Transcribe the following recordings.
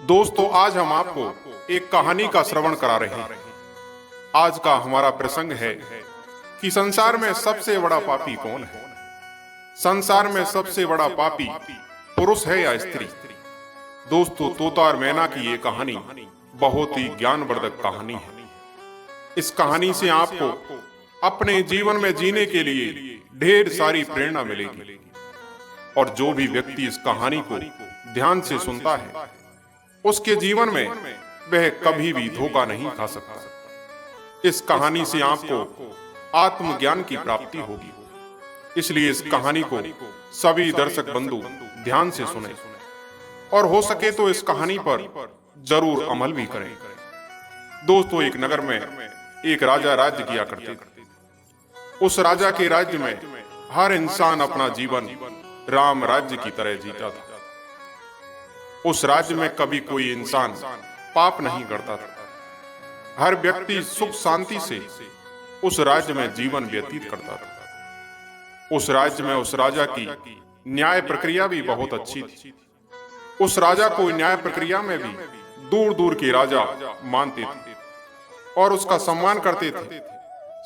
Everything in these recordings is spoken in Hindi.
दोस्तों, आज हम आपको एक कहानी का श्रवण करा रहे हैं। आज का हमारा प्रसंग है कि संसार में सबसे बड़ा पापी कौन है। संसार में सबसे बड़ा पापी पुरुष है या स्त्री। दोस्तों, तोता और मैना की ये कहानी बहुत ही ज्ञानवर्धक कहानी है। इस कहानी से आपको अपने जीवन में जीने के लिए ढेर सारी प्रेरणा मिलेगी और जो भी व्यक्ति इस कहानी को ध्यान से सुनता है उसके जीवन में वह कभी भी धोखा नहीं खा सकता। इस कहानी से आपको आत्मज्ञान की प्राप्ति होगी, इसलिए इस कहानी को सभी दर्शक बंधु ध्यान से सुने और हो सके तो इस कहानी पर जरूर अमल भी करें। दोस्तों, एक नगर में एक राजा राज्य किया करते थे। उस राजा के राज्य में हर इंसान अपना जीवन राम राज्य की तरह जीता था। उस राज्य में कभी कोई इंसान पाप नहीं करता था। हर व्यक्ति सुख शांति से उस राज्य में जीवन व्यतीत करता था। उस राज्य में उस राजा की न्याय प्रक्रिया भी बहुत अच्छी थी। उस राजा को न्याय प्रक्रिया में भी दूर दूर के राजा मानते थे और उसका सम्मान करते थे।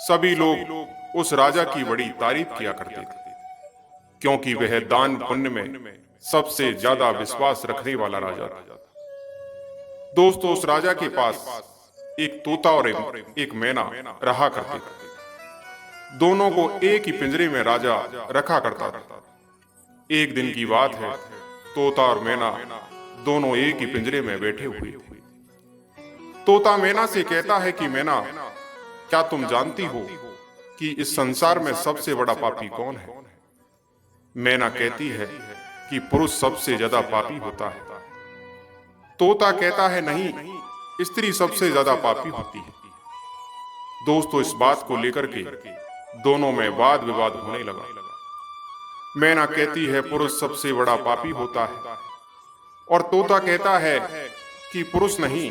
सभी लोग उस राजा की बड़ी तारीफ किया करते थे क्योंकि वह दान पुण्य में सबसे ज्यादा विश्वास रखने वाला राजा था। दोस्तों, उस राजा के पास एक तोता और एक मैना रहा करते थे। दोनों को एक ही पिंजरे में राजा रखा करता था। एक दिन की बात है, तोता और मैना दोनों एक ही पिंजरे में बैठे हुए थे। तोता मैना से कहता है कि मैना, क्या तुम जानती हो कि इस संसार में सबसे बड़ा पापी कौन है? मैना कहती है कि पुरुष सबसे ज्यादा पापी होता है। तोता कहता है, नहीं, स्त्री सबसे ज्यादा पापी होती है। दोस्तों, इस बात को लेकर के दोनों में वाद विवाद होने लगा। मैना कहती है पुरुष सबसे बड़ा पापी होता है और तोता कहता है कि पुरुष नहीं,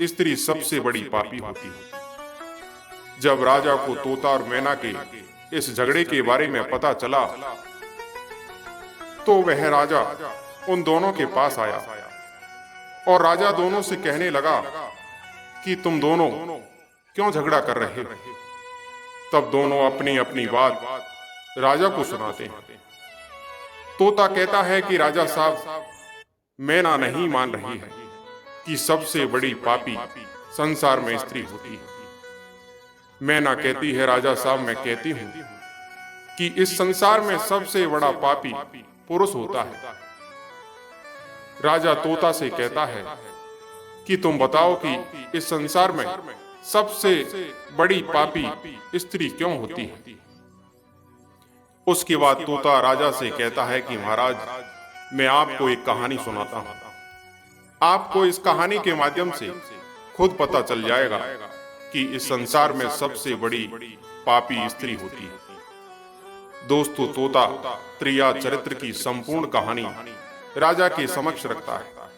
स्त्री सबसे बड़ी पापी होती है। जब राजा को तोता और मैना के इस झगड़े के बारे में पता चला तो वह राजा उन दोनों के पास आया और राजा दोनों से कहने लगा कि तुम दोनों क्यों झगड़ा कर रहे हो? तब दोनों अपनी अपनी बात राजा को सुनाते हैं। तोता कहता है कि राजा साहब, मैना नहीं मान रही है कि सबसे बड़ी पापी संसार में स्त्री होती है। मैना कहती है, राजा साहब, मैं कहती हूं कि इस संसार में सबसे बड़ा पापी पुरुष होता है। राजा तोता से कहता है कि तुम बताओ कि इस संसार में सबसे बड़ी पापी स्त्री क्यों होती है? उसके बाद तोता राजा से कहता है कि महाराज, मैं आपको एक कहानी सुनाता हूं। आपको इस कहानी के माध्यम से खुद पता चल जाएगा कि इस संसार में सबसे बड़ी पापी स्त्री होती है। दोस्तों, तोता त्रिया चरित्र की संपूर्ण कहानी राजा के समक्ष रखता है।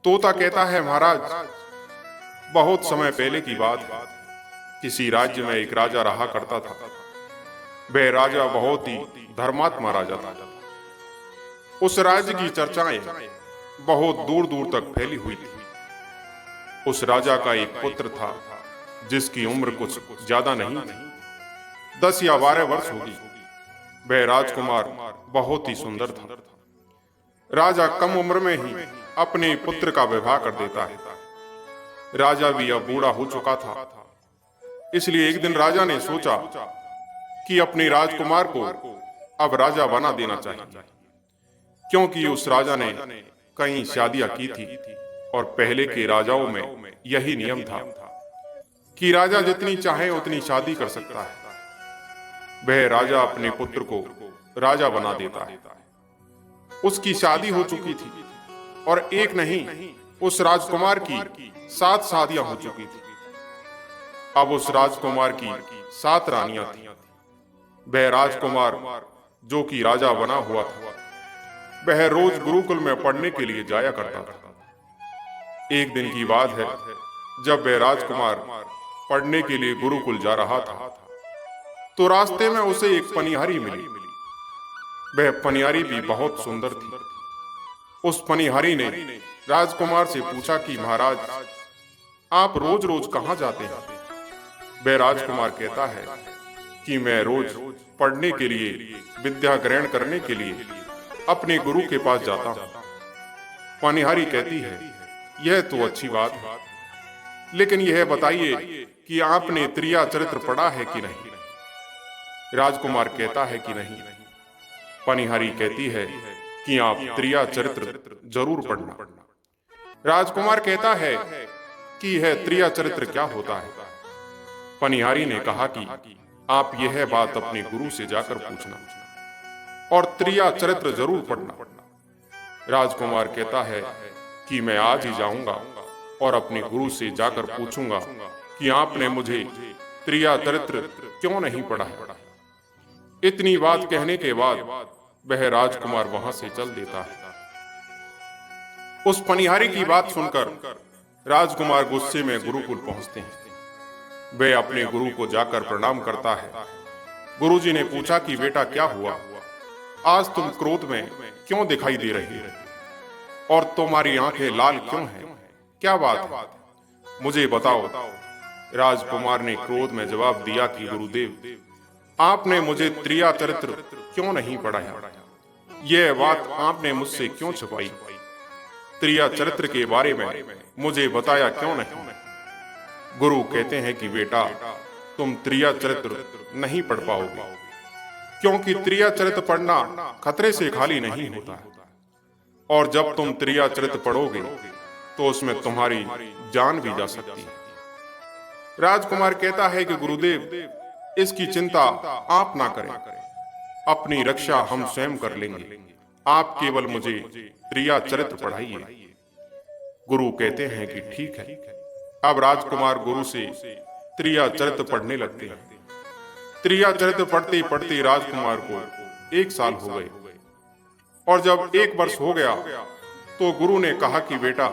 तोता कहता है, महाराज, बहुत समय पहले की बात है। किसी राज्य में एक राजा रहा करता था। वह राजा बहुत ही धर्मात्मा राजा था। उस राज्य की चर्चाएं बहुत दूर दूर तक फैली हुई थी। उस राजा का एक पुत्र था जिसकी उम्र कुछ ज्यादा नहीं थी, 10 या 12 वर्ष होगी। वह राजकुमार बहुत ही सुंदर था। राजा कम उम्र में ही अपने पुत्र का विवाह कर देता है। राजा भी अब बूढ़ा हो चुका था, इसलिए एक दिन राजा ने सोचा कि अपने राजकुमार को अब राजा बना देना चाहिए, क्योंकि उस राजा ने कई शादियां की थी और पहले के राजाओं में यही नियम था कि राजा जितनी चाहे उतनी शादी कर सकता है। वह राजा अपने पुत्र को राजा बना देता है। उसकी शादी हो चुकी थी और एक नहीं, उस राजकुमार की 7 शादियां हो चुकी थी। अब उस राजकुमार की 7 रानियां थी। वह राजकुमार जो कि राजा बना हुआ था, वह रोज गुरुकुल में पढ़ने के लिए जाया करता था। एक दिन की बात है, जब वह राजकुमार पढ़ने के लिए गुरुकुल जा रहा था तो रास्ते में उसे एक पनिहारी मिली। वह पनिहारी भी बहुत सुंदर थी। उस पनिहारी ने राजकुमार से पूछा कि महाराज, आप रोज रोज कहाँ जाते हैं? वह राजकुमार कहता है कि मैं रोज पढ़ने के लिए, विद्या ग्रहण करने के लिए अपने गुरु के पास जाता हूँ। पनिहारी कहती है, यह तो अच्छी बात है, लेकिन यह बताइए कि आपने त्रिया चरित्र पढ़ा है कि नहीं? राजकुमार कहता है कि नहीं। पनिहारी कहती है कि आप त्रिया चरित्र जरूर पढ़ना। राजकुमार कहता है कि यह त्रिया चरित्र क्या होता है? पनिहारी ने कहा कि आप यह बात अपने गुरु से जाकर पूछना और त्रिया चरित्र जरूर पढ़ना। राजकुमार कहता है कि मैं आज ही जाऊंगा और अपने गुरु से जाकर पूछूंगा कि आपने मुझे त्रिया चरित्र क्यों नहीं पढ़ा है। इतनी बात कहने के बाद वह राजकुमार वहां से चल देता है। उस पनिहारी की बात सुनकर राजकुमार गुस्से में गुरुकुल पहुंचते हैं। वह अपने गुरु को जाकर प्रणाम करता है। गुरुजी ने पूछा कि बेटा क्या हुआ, आज तुम क्रोध में क्यों दिखाई दे रही हो और तुम्हारी आंखें लाल क्यों हैं? क्या बात है, मुझे बताओ। राजकुमार ने क्रोध में जवाब दिया कि गुरुदेव, आपने मुझे त्रिया चरित्र क्यों नहीं पढ़ाया? यह बात आपने मुझसे क्यों छुपाई? त्रिया चरित्र के बारे में मुझे बताया क्यों नहीं? गुरु कहते हैं कि बेटा, तुम त्रिया चरित्र नहीं पढ़ पाओगे, क्योंकि त्रिया चरित्र पढ़ना खतरे से खाली नहीं होता, और जब तुम त्रिया चरित्र पढ़ोगे तो उसमें तुम्हारी जान भी जा सकती है। राजकुमार कहता है कि गुरुदेव, इसकी चिंता आप ना करें, अपनी रक्षा हम स्वयं कर लेंगे, आप केवल मुझे त्रिया चरित्र पढ़ाइए। गुरु कहते हैं कि ठीक है। अब राजकुमार गुरु से त्रिया चरित्र पढ़ने लगते हैं। त्रिया चरित्र पढ़ते पढ़ते राजकुमार को 1 साल हो गए, और जब 1 वर्ष हो गया तो गुरु ने कहा कि बेटा,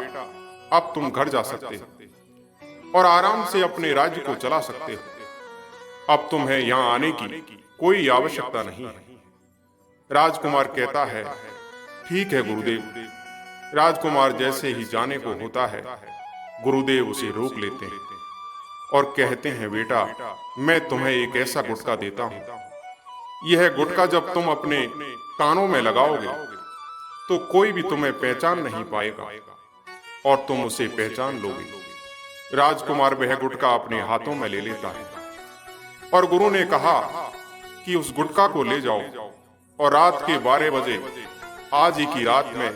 अब तुम घर जा सकते हो और आराम से अपने राज्य को चला सकते हो। अब तुम्हें यहाँ आने की कोई आवश्यकता नहीं है। राजकुमार कहता है, ठीक है गुरुदेव। राजकुमार जैसे ही जाने को होता है, गुरुदेव उसे रोक लेते हैं और कहते हैं, बेटा, मैं तुम्हें एक ऐसा गुटका देता हूं। यह गुटका जब तुम अपने कानों में लगाओगे तो कोई भी तुम्हें पहचान नहीं पाएगा और तुम उसे पहचान लोगे। राजकुमार वह गुटका अपने हाथों में ले लेता है और गुरु ने कहा कि उस गुटका को ले जाओ और रात के 12 बजे आज ही की रात में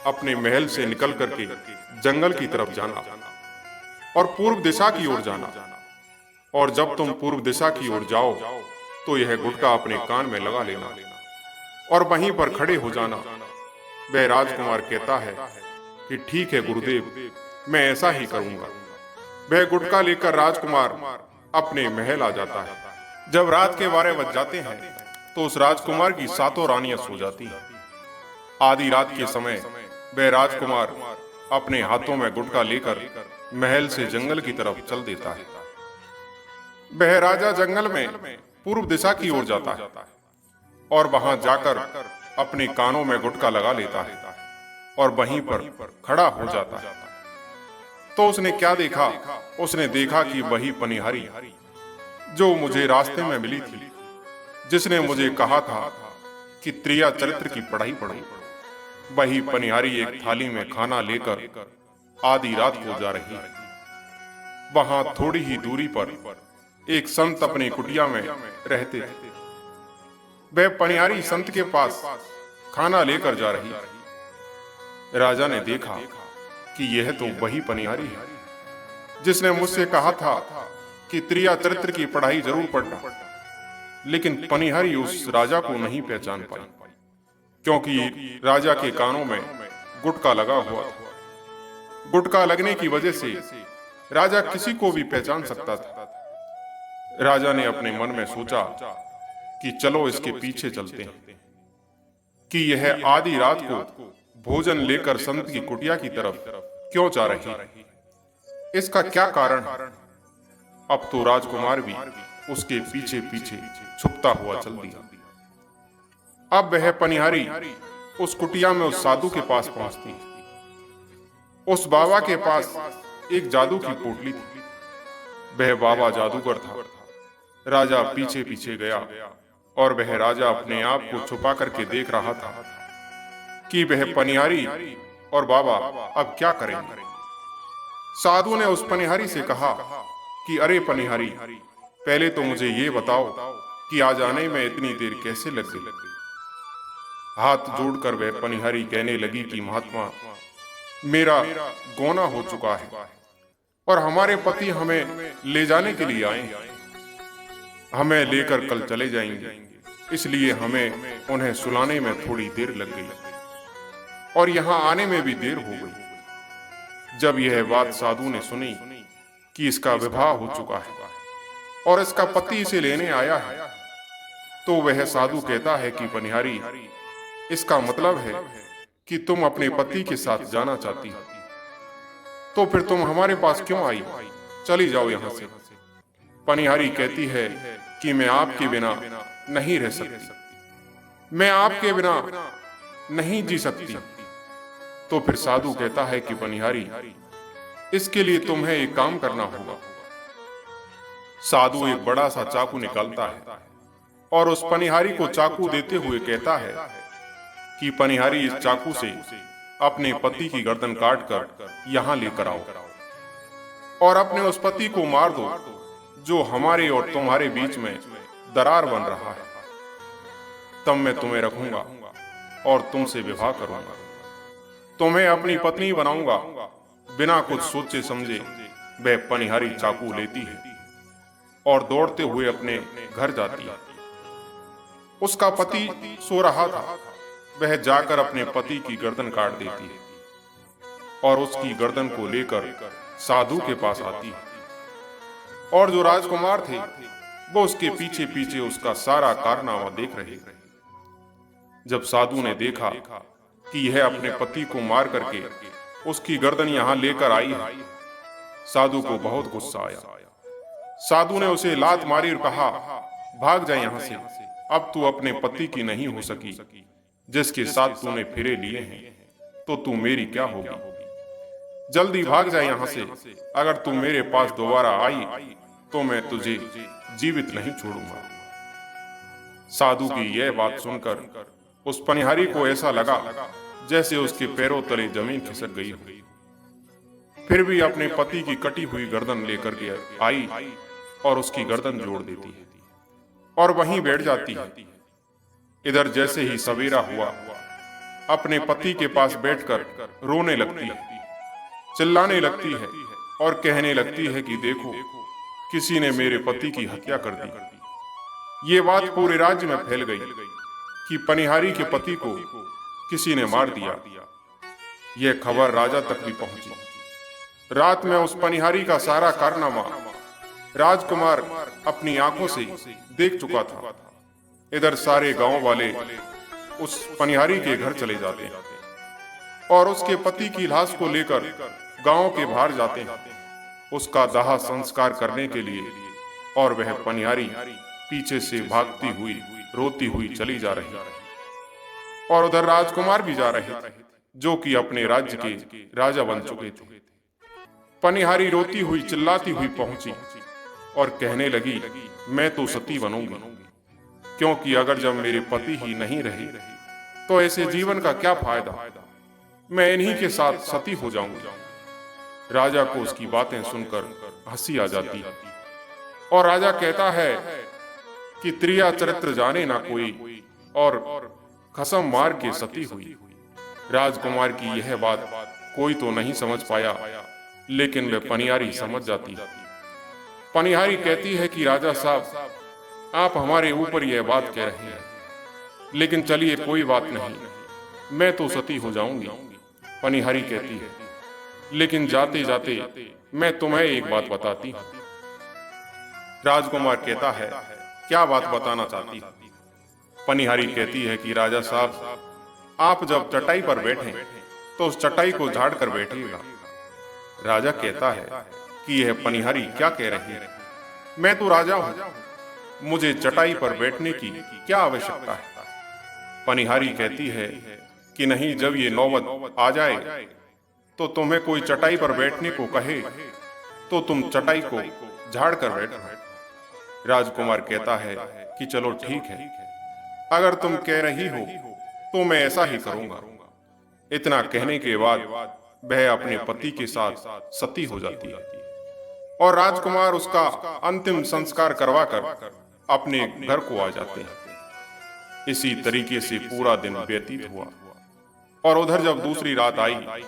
अपने महल से निकल करके जंगल की तरफ जाना और पूर्व दिशा की ओर जाना, और जब तुम पूर्व दिशा की ओर जाओ तो यह गुटका अपने कान में लगा लेना और वहीं पर खड़े हो जाना। वह राजकुमार कहता है कि ठीक है गुरुदेव, मैं ऐसा ही करूंगा। वह गुटका लेकर राजकुमार अपने महल आ जाता है। जब रात के 12 बज जाते हैं तो उस राजकुमार की 7 रानियां सो जाती हैं। आधी रात के समय वह राजकुमार अपने हाथों में गुटका लेकर महल से जंगल की तरफ चल देता है। वह राजा जंगल में पूर्व दिशा की ओर जाता है और वहां जाकर अपने कानों में गुटका लगा लेता है और वहीं पर खड़ा हो जाता है। तो उसने क्या देखा? उसने देखा कि वही पनिहारी जो मुझे रास्ते में मिली थी, जिसने मुझे कहा था कि त्रिया चरित्र की पढ़ाई पढ़ो, वही पनिहारी एक थाली में खाना लेकर आधी रात को जा रही है। वहां थोड़ी ही दूरी पर एक संत अपनी कुटिया में रहते थे। वह पनिहारी संत के पास खाना लेकर जा रही है। राजा ने देखा कि यह तो वही पनिहारी है जिसने मुझसे कहा था कि त्रिया चरित्र की पढ़ाई जरूर पढ़ना, लेकिन पनिहारी उस राजा को नहीं पहचान पाई, क्योंकि राजा के कानों में गुटका लगा हुआ था। गुटका लगने की वजह से राजा किसी को भी पहचान सकता था। राजा ने अपने मन में सोचा कि चलो इसके पीछे चलते हैं कि यह आधी रात को भोजन लेकर संत की कुटिया की तरफ क्यों जा रही है, इसका क्या कारण है। अब तो राजकुमार भी उसके पीछे पीछे छुपता हुआ चल दिया। अब वह पनिहारी उस कुटिया में उस साधु के पास पहुंचती है उस बाबा के पास एक जादू की पोटली थी। वह बाबा जादूगर था। राजा पीछे पीछे गया और वह राजा अपने आप को छुपा करके देख रहा था कि वह पनिहारी और बाबा अब क्या करेंगे। साधु ने उस पनिहारी से कहा कि अरे पनिहारी, पहले तो मुझे ये बताओ कि आज आने में इतनी देर कैसे लग गई। हाथ जोड़कर वह पनिहारी कहने लगी कि महात्मा, मेरा गौना हो चुका है और हमारे पति हमें ले जाने के लिए आए हैं। हमें लेकर कल चले जाएंगे, इसलिए हमें उन्हें सुलाने में थोड़ी देर लग गई और यहाँ आने में भी देर हो गई। जब यह बात साधु ने सुनी कि इसका विवाह हो चुका है और इसका पति इसे लेने आया है, तो वह साधु कहता है कि पनिहारी, इसका मतलब है कि तुम अपने पति के साथ जाना चाहती हो, तो फिर तुम हमारे पास क्यों आई? चली जाओ यहां से। पनिहारी कहती है कि मैं आपके बिना नहीं रह सकती, मैं आपके बिना नहीं जी सकती। तो फिर साधु कहता है कि पनिहारी, इसके लिए तुम्हें एक काम करना होगा। साधु एक बड़ा सा चाकू निकालता है और उस पनिहारी को चाकू देते हुए कहता है कि पनिहारी, इस चाकू से अपने पति की गर्दन काटकर यहां लेकर आओ और अपने उस पति को मार दो जो हमारे और तुम्हारे बीच में दरार बन रहा है। तब मैं तुम्हें रखूंगा और तुमसे विवाह करूंगा, तुम्हें अपनी पत्नी बनाऊंगा। बिना कुछ सोचे समझे वह पनिहारी चाकू लेती है और दौड़ते हुए अपने घर जाती है। उसका पति सो रहा था। वह जाकर अपने पति की गर्दन काट देती है और उसकी गर्दन को लेकर साधु के पास आती है। और जो राजकुमार थे वो उसके पीछे पीछे उसका सारा कारनामा देख रहे थे। जब साधु ने देखा कि यह अपने पति को मार करके उसकी गर्दन यहां लेकर आई है, साधु को बहुत गुस्सा आया। साधु ने उसे लात मारी और कहा, भाग जा यहां से, अब तू अपने पति की नहीं हो सकी। जिसके साथ तूने फेरे लिए हैं तो तू मेरी क्या होगी? जल्दी भाग जा यहां से, अगर तू मेरे पास दोबारा आई तो मैं तुझे जीवित नहीं छोड़ूंगा। साधु की यह बात सुनकर उस पनिहारी को ऐसा लगा जैसे उसके पैरों तले जमीन खिसक गई हो। फिर भी अपने पति की कटी हुई गर्दन लेकर के आई और उसकी गर्दन जोड़ देती है और वहीं बैठ जाती है। इधर जैसे ही सवेरा हुआ, अपने पति के पास बैठकर रोने लगती है, चिल्लाने लगती है और कहने लगती है कि देखो, किसी ने मेरे पति की हत्या कर दी। ये बात पूरे राज्य में फैल गई कि पनिहारी के पति को किसी ने मार दिया। यह खबर राजा तक भी पहुंची। रात में उस पनिहारी का सारा कारनामा राजकुमार अपनी आंखों से देख चुका था। इधर सारे गांव वाले उस पनिहारी के घर चले जाते हैं और उसके पति की लाश को लेकर गांव के बाहर जाते हैं उसका दाह संस्कार करने के लिए। और वह पनिहारी पीछे से भागती हुई रोती हुई चली जा रही है और उधर राजकुमार भी जा रहे थे जो कि अपने राज्य के राजा बन चुके थे। पनिहारी रोती हुई चिल्लाती हुई पहुंची और कहने लगी, मैं तो सती बनूंगी, क्योंकि अगर जब मेरे पति ही नहीं रहे तो ऐसे जीवन का क्या फायदा, मैं इन्हीं के साथ सती हो जाऊंगी। राजा को उसकी बातें सुनकर हंसी आ जाती और राजा कहता है कि त्रिया चरित्र जाने ना कोई और कसम मार के सती हुई। राजकुमार की यह बात कोई तो नहीं समझ पाया, लेकिन वह पनिहारी समझ जाती। पनिहारी कहती है कि राजा साहब, आप हमारे ऊपर यह बात कह रहे हैं, लेकिन चलिए कोई बात नहीं, मैं तो सती हो जाऊंगी। पनिहारी कहती है, लेकिन जाते जाते मैं तुम्हें एक बात बताती हूं। राजकुमार कहता है, क्या बात बताना चाहती? पनिहारी कहती है कि राजा साहब, आप जब चटाई पर बैठे तो उस चटाई को झाड़ कर बैठिएगा। राजा कहता है कि यह पनिहारी क्या कह रही है, मैं तो राजा हूं, मुझे चटाई पर बैठने की क्या आवश्यकता है। पनिहारी कहती है कि नहीं, जब ये नौबत आ जाए तो तुम्हें कोई चटाई पर बैठने को कहे तो तुम चटाई को झाड़ कर बैठो। राजकुमार कहता है कि चलो ठीक है, अगर तुम कह रही हो तो मैं ऐसा ही करूंगा। इतना कहने के बाद वह अपने पति के साथ सती हो जाती है और राजकुमार उसका अंतिम संस्कार करवाकर अपने घर को आ जाते हैं। इसी तरीके से पूरा दिन व्यतीत हुआ और उधर जब दूसरी रात आई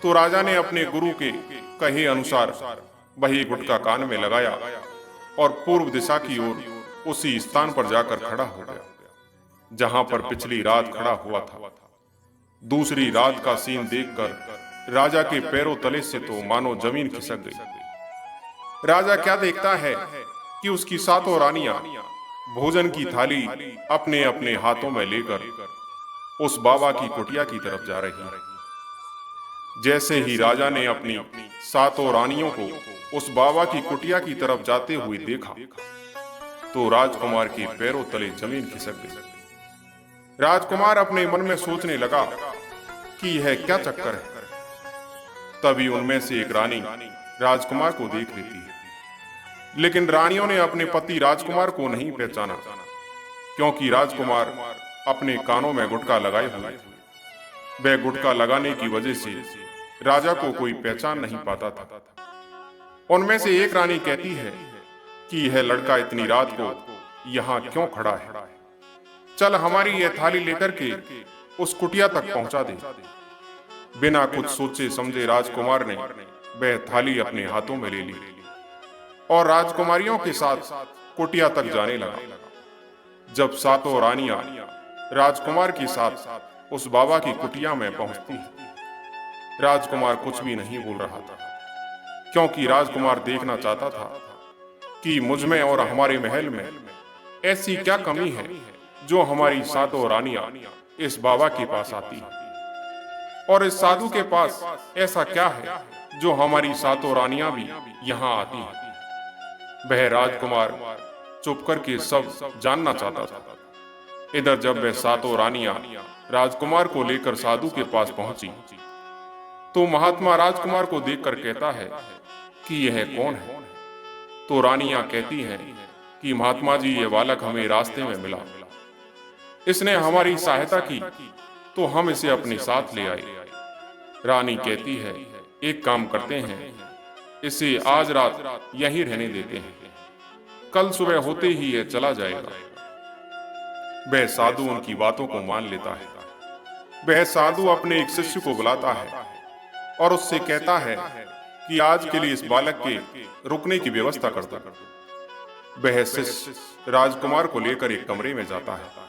तो राजा ने अपने गुरु के कहे अनुसार वही गुटका कान में लगाया और पूर्व दिशा की ओर उसी स्थान पर जाकर खड़ा हो गया जहां पर पिछली रात खड़ा हुआ था। दूसरी रात का सीन देखकर राजा के पैरों तले से तो मानो जमीन खिसक गई। राजा क्या देखता है कि उसकी सातों रानियां भोजन की थाली अपने अपने हाथों में लेकर उस बाबा की कुटिया की तरफ जा रही है। जैसे ही राजा ने अपनी सातों रानियों को उस बाबा की कुटिया की तरफ जाते हुए देखा तो राजकुमार के पैरों तले जमीन खिसक गई। राजकुमार अपने मन में सोचने लगा कि यह क्या चक्कर है। तभी उनमें से एक रानी राजकुमार को देख लेती है, लेकिन रानियों ने अपने पति राजकुमार को नहीं पहचाना क्योंकि राजकुमार अपने कानों में गुटका लगाए हुए थे। वह गुटका लगाने की वजह से राजा को कोई पहचान नहीं पाता था। उनमें से एक रानी कहती है कि यह लड़का इतनी रात को यहाँ क्यों खड़ा है, चल हमारी यह थाली लेकर के उस कुटिया तक पहुंचा दे। बिना कुछ सोचे समझे राजकुमार ने वह थाली अपने हाथों में ले ली और राजकुमारियों के साथ कुटिया तक जाने लगा। जब सातों रानियां राजकुमार के साथ उस बाबा की कुटिया में पहुंचती, राजकुमार कुछ भी नहीं बोल रहा था क्योंकि राजकुमार देखना चाहता था कि मुझमें और हमारे महल में ऐसी क्या कमी है जो हमारी सातों रानियां इस बाबा के पास आती और इस साधु के पास ऐसा क्या है जो हमारी सातों रानियां भी यहाँ आती हैं। वह राजकुमार चुप करके सब जानना चाहता था। इधर जब वह सातों रानियां राजकुमार को लेकर साधु के पास पहुंची तो महात्मा राजकुमार को देखकर कहता है कि यह कौन है। तो रानियां कहती हैं कि महात्मा जी, ये बालक हमें रास्ते में मिला, इसने हमारी सहायता की तो हम इसे अपने साथ ले आए। रानी कहती है, एक काम करते हैं, इसे आज रात यहीं रहने देते हैं, कल सुबह होते ही यह चला जाएगा। वह साधु उनकी बातों को मान लेता है। वह साधु अपने एक शिष्य को बुलाता है और उससे कहता है कि आज के लिए इस बालक के रुकने की व्यवस्था कर दो। वह शिष्य राजकुमार को लेकर एक कमरे में जाता है।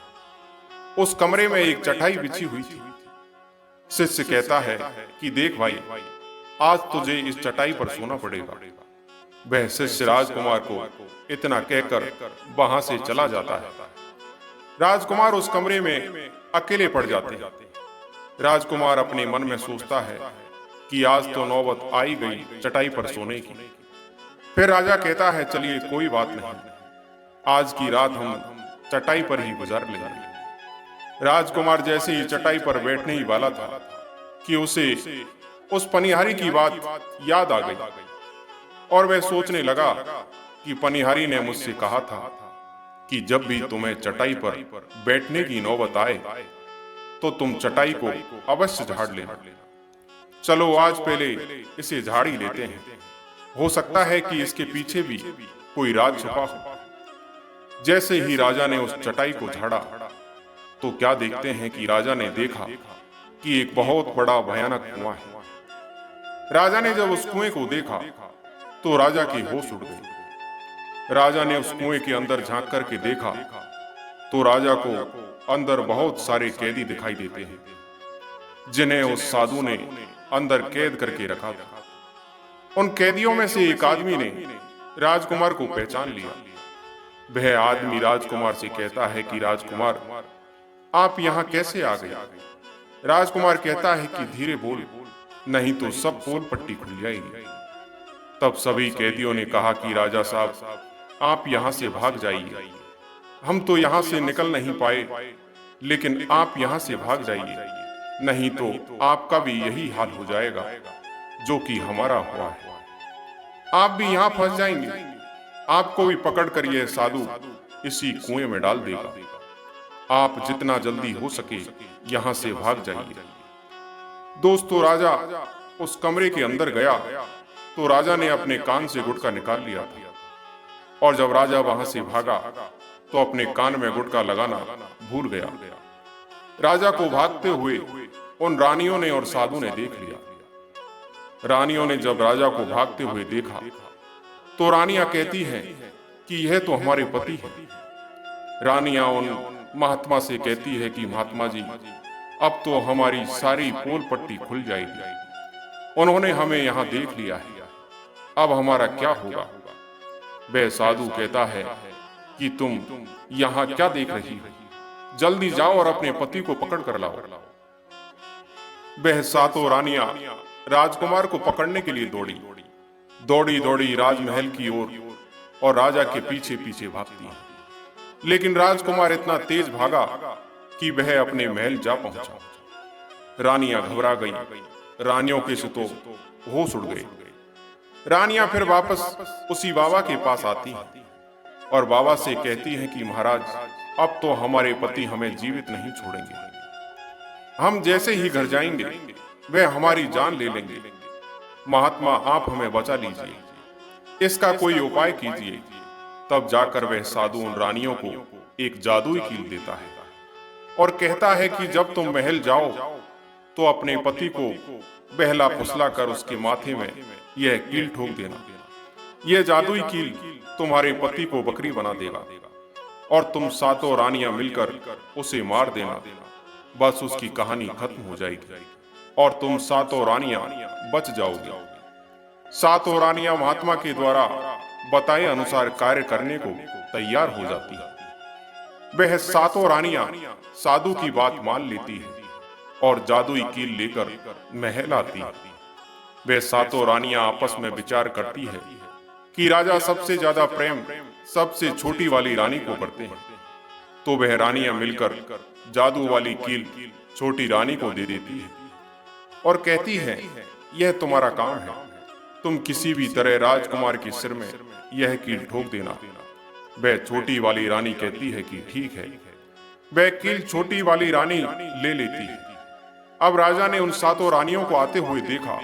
उस कमरे में एक चटाई बिछी हुई थी। शिष्य कहता है कि देख भाई, आज तुझे इस चटाई पर सोना पड़ेगा। वह शिष्य राजकुमार को इतना कहकर वहां से चला जाता है। राजकुमार उस कमरे में अकेले पड़ जाते हैं। राजकुमार अपने मन में सोचता है कि आज तो नौबत आई गई चटाई पर सोने की। फिर राजा कहता है, चलिए कोई बात नहीं, आज की रात हम चटाई पर ही गुजार लेंगे। राजकुमार जैसे ही चटाई पर बैठने ही वाला था कि उसे उस पनिहारी की बात याद आ गई और वह सोचने लगा कि पनिहारी ने मुझसे कहा था कि जब भी तुम्हें चटाई पर बैठने की नौबत आए तो तुम चटाई को अवश्य झाड़ लेना। चलो आज पहले इसे झाड़ ही लेते हैं, हो सकता है कि इसके पीछे भी कोई राज छुपा हो। जैसे ही राजा ने उस चटाई को झाड़ा तो क्या देखते हैं कि राजा ने देखा कि एक बहुत बड़ा भयानक कुआं है। राजा ने जब उस कुएं को देखा तो राजा की होश उड़ गई। राजा ने उस कुएं के अंदर झांक करके देखा तो राजा को अंदर बहुत सारे कैदी दिखाई देते हैं जिन्हें उस साधु ने अंदर कैद करके रखा था। उन कैदियों में से एक आदमी ने राजकुमार को पहचान लिया। वह आदमी राजकुमार से कहता है कि राजकुमार, आप यहाँ कैसे आ गए। राजकुमार कहता है कि धीरे बोल, नहीं तो सब पोल पट्टी खुल जाएगी। तब सभी कैदियों ने कहा कि राजा साहब, आप यहाँ से भाग जाइए, हम तो यहाँ से निकल नहीं पाए, लेकिन आप यहाँ से भाग जाइए। नहीं तो आपका भी यही हाल हो जाएगा जो कि हमारा हुआ है। आप भी यहाँ फंस जाएंगे। आपको भी पकड़ कर यह साधु इसी कुएं में डाल देगा। आप जितना जल्दी हो सके यहाँ से भाग जाइए। दोस्तों, राजा उस कमरे के अंदर गया तो राजा ने अपने कान से गुटखा निकाल लिया था, और जब राजा वहां से भागा तो अपने कान में गुटखा लगाना भूल गया। राजा को भागते हुए उन रानियों ने और साधु ने देख लिया। रानियों ने जब राजा को भागते हुए देखा तो रानियां कहती हैं कि यह तो हमारे पति हैं। रानियां उन महात्मा से कहती है कि महात्मा जी, अब तो हमारी सारी पोल पट्टी खुल जाएगी। उन्होंने हमें यहाँ देख लिया है, अब हमारा क्या होगा। वह साधु कहता है कि तुम यहाँ क्या देख रही हो, जल्दी जाओ और अपने पति को पकड़ कर लाओ। वह सातों रानियां राजकुमार को पकड़ने के लिए दौड़ी दौड़ी राजमहल की ओर और राजा के पीछे पीछे भागती है। लेकिन राजकुमार इतना तेज भागा कि वह अपने महल जा पहुंचा। रानियां घबरा गई। रानियों के से तो होश उड़ गए। रानियां फिर वापस उसी बाबा के पास आती हैं और बाबा से कहती हैं कि महाराज, अब तो हमारे पति हमें जीवित नहीं छोड़ेंगे। हम जैसे ही घर जाएंगे वह हमारी जान ले लेंगे। महात्मा, आप हमें बचा लीजिए, इसका कोई उपाय कीजिए। तब जाकर वह साधु उन रानियों को एक जादुई कील देता है और कहता है कि जब तुम महल जाओ तो अपने पति को बहला फुसला कर उसके माथे में यह कील ठोक देना। यह जादुई कील तुम्हारे पति को बकरी बना देगा और तुम सातों रानियां मिलकर उसे मार देना। बस उसकी कहानी खत्म हो जाएगी और तुम सातों रानियां बच जाओगी। सातों रानियां महात्मा के द्वारा बताए अनुसार कार्य करने को तैयार हो जाती है। वह सातों रानियां साधु की बात मान लेती है और जादुई कील लेकर महल आती है। वह सातों रानियां आपस में विचार करती है कि राजा सबसे ज्यादा प्रेम सबसे छोटी वाली रानी को करते हैं। तो वह रानियां मिलकर जादू वाली कील छोटी रानी को दे देती है और कहती है, यह तुम्हारा काम है, तुम किसी भी तरह राजकुमार के सिर में यह कील ठोक देना। वह छोटी वाली रानी कहती है कि ठीक है। वह कील छोटी वाली रानी ले लेती है। अब राजा ने उन सातों रानियों को आते हुए देखा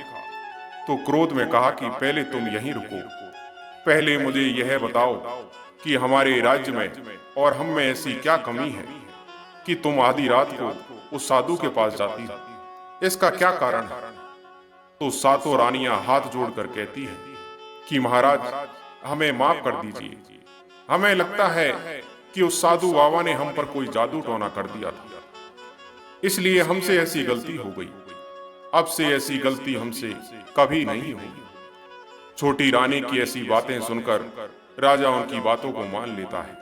तो क्रोध में कहा कि पहले तुम यहीं रुको, पहले मुझे यह बताओ कि हमारे राज्य में और हम में ऐसी क्या कमी है कि तुम आधी रात को उस साधु के पास जाती हो, इसका क्या कारण है। तो सातों रानियां हाथ जोड़कर कहती हैं कि महाराज, हमें माफ कर दीजिए, हमें लगता है कि उस साधु बाबा ने हम पर कोई जादू टोना कर दिया था, इसलिए हमसे ऐसी गलती हो गई। अब से ऐसी गलती हमसे कभी नहीं होगी। छोटी रानी की ऐसी बातें सुनकर राजा उनकी बातों को मान लेता है,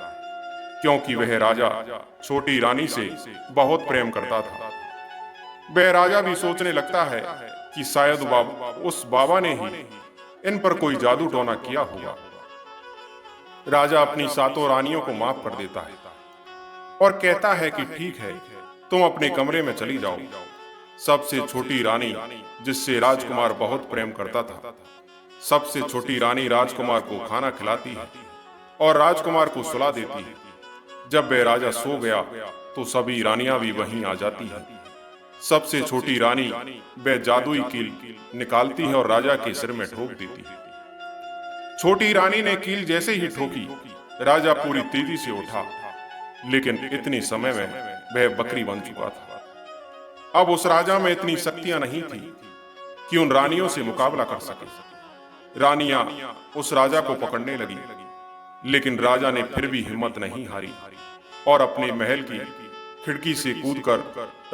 क्योंकि वह राजा छोटी रानी से बहुत प्रेम करता था। वह राजा भी सोचने लगता है कि शायद उस बाबा ने ही इन पर कोई जादू टोना किया होगा। राजा अपनी सातों रानियों को माफ कर देता है और कहता है कि ठीक है, तुम अपने कमरे में चली जाओ। सबसे छोटी रानी, जिससे राजकुमार बहुत प्रेम करता था, सबसे छोटी रानी राजकुमार को खाना खिलाती है और राजकुमार को सुला देती है। जब वह राजा सो गया तो सभी रानियां भी वहीं आ जाती हैं। सबसे छोटी रानी वह जादुई कील निकालती है और राजा के सिर में ठोक देती है। छोटी रानी ने कील जैसे ही ठोकी, राजा पूरी तेजी से उठा, लेकिन इतनी समय में वह बकरी बन चुका था। अब उस राजा में इतनी शक्तियां नहीं थी कि उन रानियों से मुकाबला कर सके। रानियां उस राजा को पकड़ने लगी, लेकिन राजा ने फिर भी हिम्मत नहीं हारी और अपने महल की खिड़की से कूदकर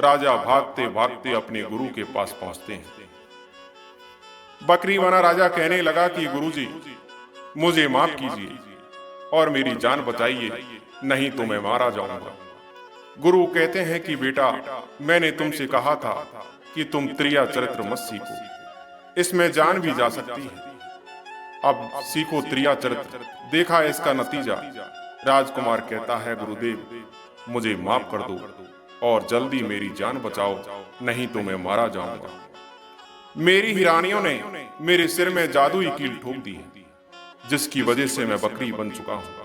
राजा भागते भागते अपने गुरु के पास पहुंचते हैं। बकरी बना राजा कहने लगा कि गुरुजी, मुझे माफ कीजिए और मेरी जान बचाइए, नहीं तो मैं मारा जाऊंगा। गुरु कहते हैं कि बेटा, मैंने तुमसे कहा था कि तुम त्रिया चरित्र मत सीखो, इसमें जान भी जा सकती है। अब सीखो त्रिया चरित्र, देखा इसका नतीजा। राजकुमार कहता है, गुरुदेव मुझे माफ कर दो, और जल्दी मेरी जान बचाओ, नहीं तो मैं मारा जाऊंगा। मेरी ही रानियों ने मेरे सिर में जादुई कील ठोक दी है, जिसकी वजह से मैं बकरी बन चुका हूँ।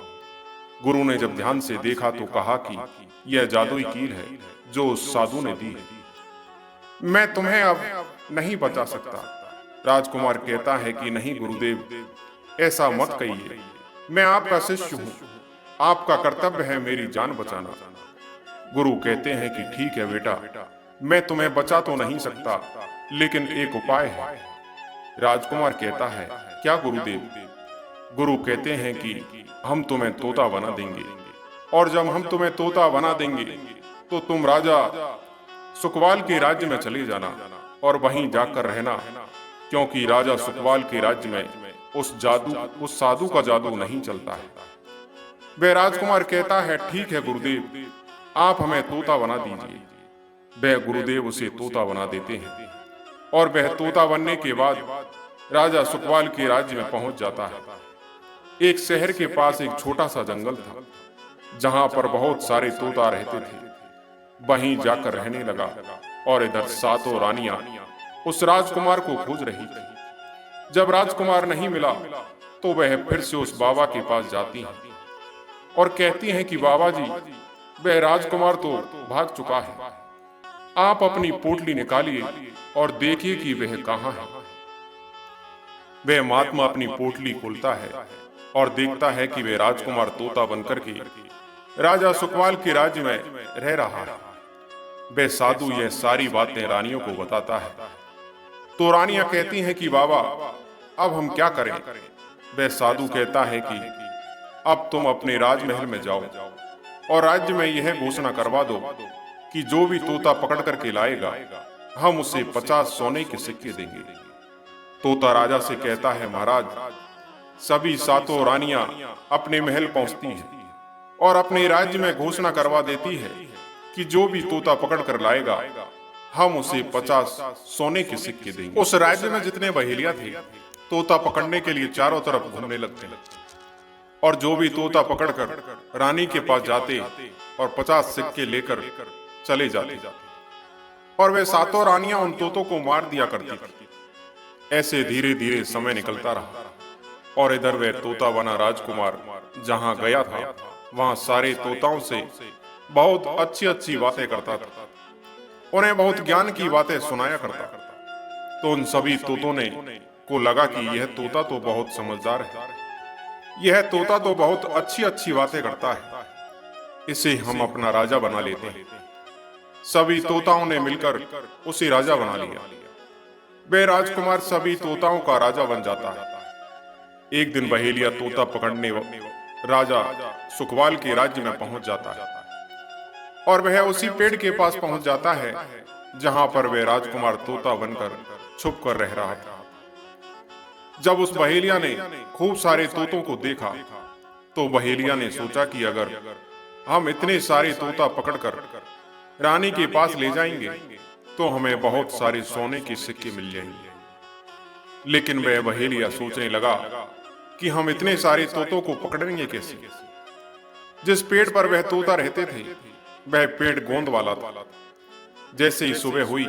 गुरु ने जब ध्यान से देखा तो कहा कि यह जादुई कील है जो उस साधु ने दी है। मैं तुम्हें अब नहीं बचा सकता। राजकुमार कहता है कि नहीं गुरुदेव, ऐसा मत कहिए, मैं आपका शिष्य हूँ, आपका कर्तव्य है मेरी जान बचाना। गुरु कहते हैं कि ठीक है बेटा, मैं तुम्हें बचा तो नहीं सकता, लेकिन एक उपाय है। राजकुमार कहता है क्या गुरुदेव? गुरु कहते हैं कि हम तुम्हें तोता बना देंगे, और जब हम तुम्हें तोता बना देंगे तो तुम राजा सुकवाल के राज्य में चले जाना और वहीं जाकर रहना, क्योंकि राजा सुकवाल के राज्य में उस साधु का जादू नहीं चलता है। वह राजकुमार कहता है ठीक है गुरुदेव, आप हमें तोता बना दीजिए। वह गुरुदेव उसे तोता बना देते हैं, और वह तोता बनने के बाद राजा सुकवाल के राज्य में पहुंच जाता है। एक शहर के पास एक छोटा सा जंगल था, जहां पर बहुत सारे तोता रहते थे। वहीं जाकर रहने लगा, और इधर सातों रानियां उस राजकुमार को खोज रही थी। जब राजकुमार नहीं मिला तो वह फिर से उस बाबा के पास जाती हैं और कहती हैं कि बाबा जी, वह राजकुमार तो भाग चुका है, आप अपनी पोटली निकालिए और देखिए कि वह कहाँ है। वह महात्मा अपनी पोटली खोलता है और देखता है कि वह राजकुमार तोता बनकर के राजा सुकवाल के राज्य में रह रहा है। वह साधु यह सारी बातें रानियों को बताता है, तो रानियां कहती हैं कि बाबा, अब हम क्या करें? वह साधु कहता है कि अब तुम अपने राजमहल में जाओ और राज्य में यह घोषणा करवा दो कि जो भी तोता पकड़ करके लाएगा, हम उसे 50 सोने के सिक्के देंगे। तोता राजा से कहता है महाराज, सभी सातों रानियां अपने महल पहुंचती हैं और अपने राज्य में घोषणा करवा देती है कि जो भी तोता पकड़ कर लाएगा, हम उसे 50 सोने के सिक्के देंगे। उस राज्य में जितने बहेलिया थे, तोता पकड़ने के लिए चारों तरफ घूमने लगते, और जो भी तोता पकड़कर रानी के पास जाते और 50 सिक्के लेकर चले जाते, और वे सातों रानियां उन तोतों को मार दिया करती थी। ऐसे धीरे धीरे समय निकलता रहा, और इधर वह तोता बना राजकुमार जहां गया था, वहां सारे तोताओं से बहुत अच्छी अच्छी बातें करता था, उन्हें बहुत ज्ञान की बातें सुनाया करता। तो उन सभी तोतों ने को लगा कि यह तोता तो बहुत समझदार है, यह तोता तो बहुत अच्छी अच्छी बातें करता है, इसे हम अपना राजा बना लेते हैं। सभी तोताओं ने मिलकर उसे राजा बना लिया। वह राजकुमार सभी तोताओं का राजा बन जाता है। एक दिन बहेलिया तोता पकड़ने राजा सुकवाल के राज्य में पहुंच जाता है, और वह उसी पेड़ के पास पहुंच जाता है जहां पर वह राजकुमार तोता बनकर छुप कर रह रहा था। जब उस बहेलिया ने खूब सारे तोतों को देखा, तो बहेलिया ने सोचा कि अगर हम इतने सारे तोता पकड़कर रानी के पास ले जाएंगे तो हमें बहुत सारे सोने के सिक्के मिल जाएंगे। लेकिन वह बहेलिया सोचने लगा कि हम इतने सारे तोतों को पकड़ेंगे कैसे? जिस पेड़ पर वह तोता रहते थे, वह पेड़ गोंद वाला था। जैसे ही सुबह हुई,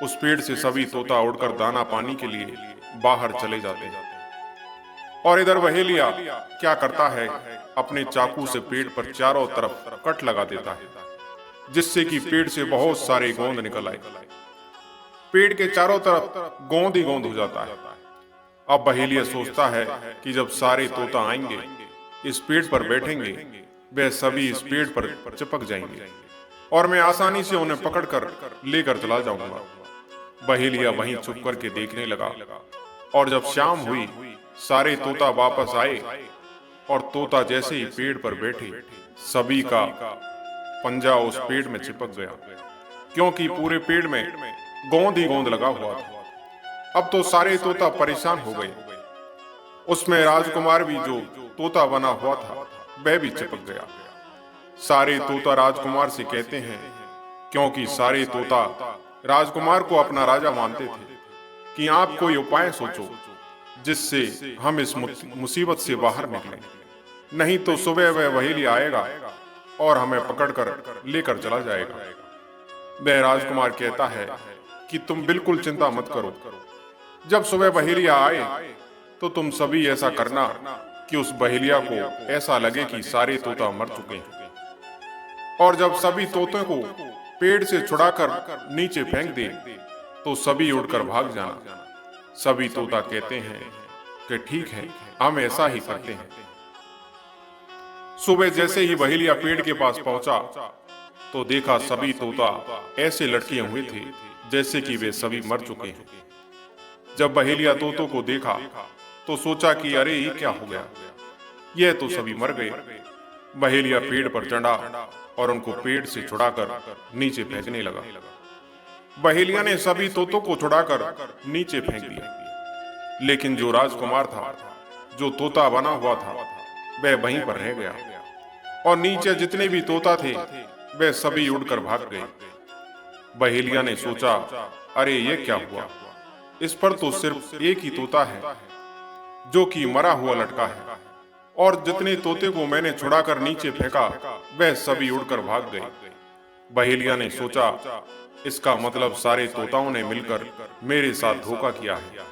उस पेड़ से सभी तोता उड़कर दाना पानी के लिए बाहर चले जाते। और इधर बहेलिया क्या करता है, अपने चाकू से पेड़ पर चारों तरफ कट लगा देता है, जिससे कि पेड़ से बहुत सारे गोंद निकल आए। पेड़ के चारों तरफ गोंद ही गोंद हो जाता है। अब बहेलिया सोचता है कि जब सारे तोता आएंगे, इस पेड़ पर बैठेंगे, वे सभी इस पेड़ पर चिपक जाएंगे और मैं आसानी से उन्हें पकड़कर लेकर चला जाऊंगा। बहेलिया वहीं छुप करके देखने लगा, और जब शाम हुई, सारे तोता वापस आए, और तोता जैसे ही पेड़ पर बैठे, सभी का पंजा उस पेड़ में चिपक गया, क्योंकि पूरे पेड़ में गोंद ही गोंद लगा हुआ था। अब तो सारे तोता परेशान हो गए। उसमें राजकुमार भी जो तोता बना हुआ था, वह भी चिपक गया। सारे तोता राजकुमार से कहते हैं, क्योंकि सारे तोता राजकुमार को अपना राजा मानते थे, कि आप कोई उपाय सोचो जिससे हम इस मुसीबत से बाहर निकलें, नहीं तो सुबह वह बहेलिया आएगा और हमें पकड़कर लेकर चला जाएगा। वह राजकुमार कहता है कि तुम बिल्कुल चिंता मत करो। जब सुबह बहेलिया आए तो तुम सभी ऐसा करना कि उस बहेलिया को ऐसा लगे कि सारे तोता मर चुके हैं, और जब सभी तोतों को पेड़ से छुड़ाकर नीचे फेंक दे तो सभी उड़कर भाग जाना। सभी तोता कहते हैं कि ठीक है, हम ऐसा ही करते हैं। सुबह जैसे ही बहेलिया पेड़ के पास पहुंचा तो देखा सभी तोता ऐसे लटके हुए थे जैसे कि वे सभी मर चुके हैं। जब बहेलिया तोतों को देखा तो सोचा कि अरे ये क्या हो गया, यह तो सभी मर गए। बहेलिया पेड़ पर चढ़ा और उनको पेड़ से छुड़ाकर नीचे फेंकने लगा। बहेलिया ने सभी तोतों को छुड़ाकर नीचे फेंक दिया, लेकिन जो राजकुमार था, जो तोता बना हुआ था, वह वहीं पर रह गया, और नीचे जितने भी तोता थे वे सभी उड़कर भाग गए। बहेलिया ने सोचा, अरे ये क्या हुआ, इस पर तो सिर्फ एक ही तोता है जो कि मरा हुआ लटका है, और जितने तोते को मैंने छुड़ाकर नीचे फेंका वे सभी उड़कर भाग गए। बहेलिया ने सोचा, इसका मतलब सारे तोताओं ने मिलकर मेरे साथ धोखा किया है।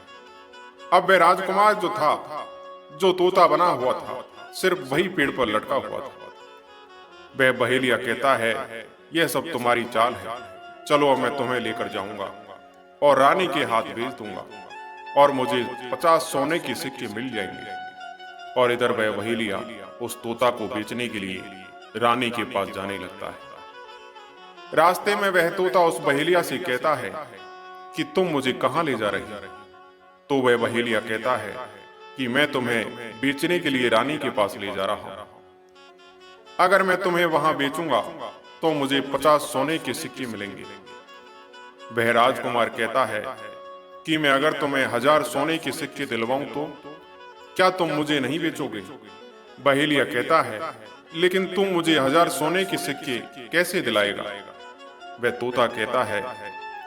अब वह राजकुमार जो था, जो तोता बना हुआ था, सिर्फ वही पेड़ पर लटका हुआ था। वह बहेलिया कहता है, यह सब तुम्हारी चाल है, चलो अब मैं तुम्हें लेकर जाऊंगा और रानी के हाथ भेज दूंगा, और मुझे 50 सोने के सिक्के मिल जाएंगे। और इधर वह बहेलिया उस तोता को बेचने के लिए रानी के पास जाने लगता है। रास्ते में वह तोता उस बहेलिया से कहता है कि तुम मुझे कहां ले जा रही हो? तो वह बहेलिया कहता है कि मैं तुम्हें बेचने के लिए रानी के पास ले जा रहा हूं। अगर मैं तुम्हें वहां बेचूंगा तो मुझे 50 सोने के सिक्के मिलेंगे। वह राजकुमार कहता है कि मैं अगर तुम्हें 1000 सोने के सिक्के दिलवाऊं तो क्या तुम मुझे नहीं बेचोगे? बहेलिया कहता है, लेकिन तुम मुझे 1000 सोने के सिक्के कैसे दिलाएगा? वह तोता कहता है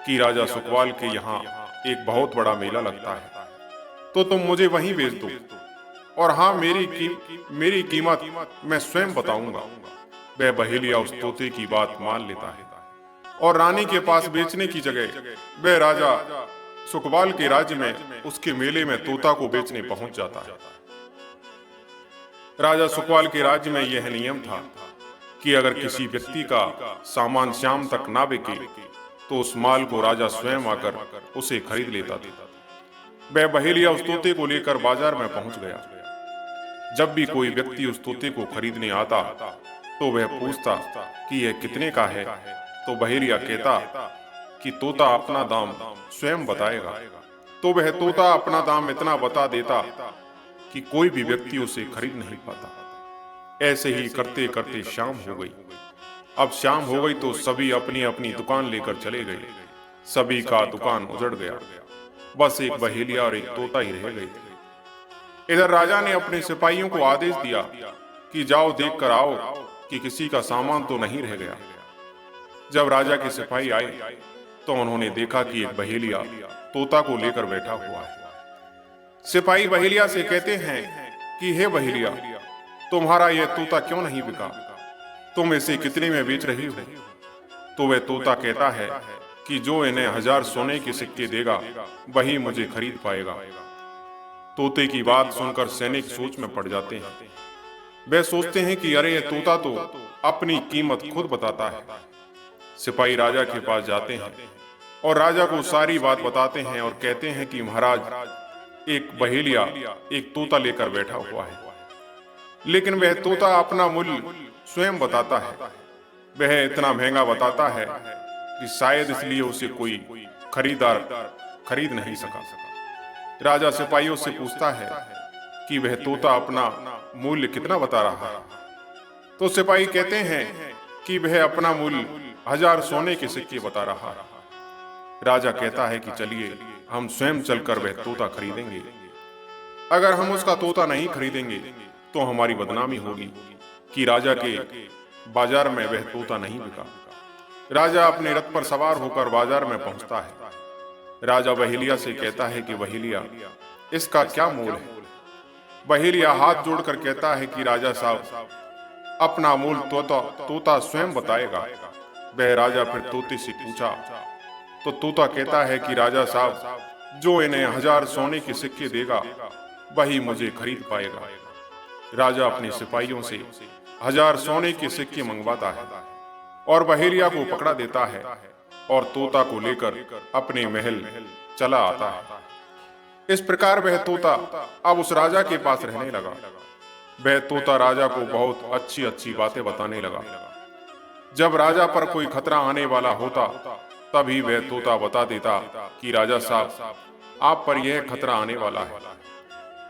कि राजा सुकवाल के यहाँ एक बहुत बड़ा मेला लगता है, तो तुम मुझे वहीं भेज दो, और हाँ, मेरी कीमत मैं स्वयं बताऊंगा। वह बहेलिया उस तोते की बात मान लेता है, और रानी के पास बेचने की जगह वह राजा सुकवाल के राज्य में उसके मेले में तोता को बेचने पहुंच जाता है। राजा सुकवाल के राज्य में यह नियम था कि अगर किसी व्यक्ति का सामान शाम तक ना बिके तो उस माल को राजा स्वयं आकर उसे खरीद लेता था। वह बहेलिया उस तोते को लेकर बाजार में पहुंच गया। जब भी कोई व्यक्ति उस तोते को खरीदने आता तो वह पूछता कि यह कितने का है, तो बहेलिया कहता कि तोता अपना दाम स्वयं बताएगा। तो वह तोता अपना दाम इतना बता देता कि कोई भी व्यक्ति उसे खरीद नहीं पाता। ऐसे ही करते करते शाम हो गई। अब शाम हो गई तो सभी अपनी अपनी दुकान लेकर चले गए। सभी का दुकान उजड़ गया, बस एक बहेलिया और एक तोता ही रह गए थे। इधर राजा ने अपने सिपाहियों को आदेश दिया कि जाओ देख कर आओ कि किसी का सामान तो नहीं रह गया। जब राजा के सिपाही आए तो उन्होंने देखा कि एक बहेलिया तोता को लेकर बैठा हुआ है। सिपाही बहेलिया से कहते हैं कि हे बहेलिया, तुम्हारा यह तोता क्यों नहीं बिका? तुम इसे कितने में बेच रही हो? तो वह तोता कहता है कि जो इन्हें 1000 सोने के सिक्के देगा वही मुझे खरीद पाएगा। तोते की बात सुनकर सैनिक सोच में पड़ जाते हैं। वे सोचते हैं कि अरे, यह तोता तो अपनी कीमत खुद बताता है। सिपाही राजा के पास जाते हैं और राजा को सारी बात बताते हैं और कहते हैं कि महाराज, एक बहेलिया एक तोता लेकर बैठा हुआ है, लेकिन वह तोता अपना मूल्य स्वयं बताता है। वह इतना महंगा बताता है कि शायद इसलिए उसे कोई खरीदार खरीद नहीं सका। राजा सिपाहियों से पूछता है कि वह तोता अपना मूल्य कितना बता रहा है? तो सिपाही कहते हैं कि वह अपना मूल्य 1000 सोने के सिक्के बता रहा है। राजा कहता है कि चलिए हम स्वयं चलकर वह तोता खरीदेंगे। अगर हम उसका तोता नहीं खरीदेंगे तो हमारी बदनामी होगी कि राजा के बाजार में वह तोता नहीं बिका। राजा अपने रथ पर सवार होकर बाजार में पहुंचता है। राजा बहेलिया से कहता है कि बहेलिया, इसका क्या मोल है? बहेलिया हाथ जोड़कर कहता है कि राजा साहब, अपना मूल तोता स्वयं बताएगा। वह राजा फिर तोते से पूछा तो तोता कहता है कि राजा साहब, जो इन्हें 1000 सोने के सिक्के देगा वही मुझे खरीद पाएगा। राजा अपने सिपाहियों से 1000 सोने के सिक्के मंगवाता है और बहेलिया को पकड़ा देता है और तोता को लेकर अपने महल चला आता है। इस प्रकार वह तोता अब उस राजा के पास रहने लगा। वह तोता राजा को बहुत अच्छी अच्छी बातें बताने लगा। जब राजा पर कोई खतरा आने वाला होता तभी वह तोता बता देता कि राजा साहब, आप पर यह खतरा आने वाला है।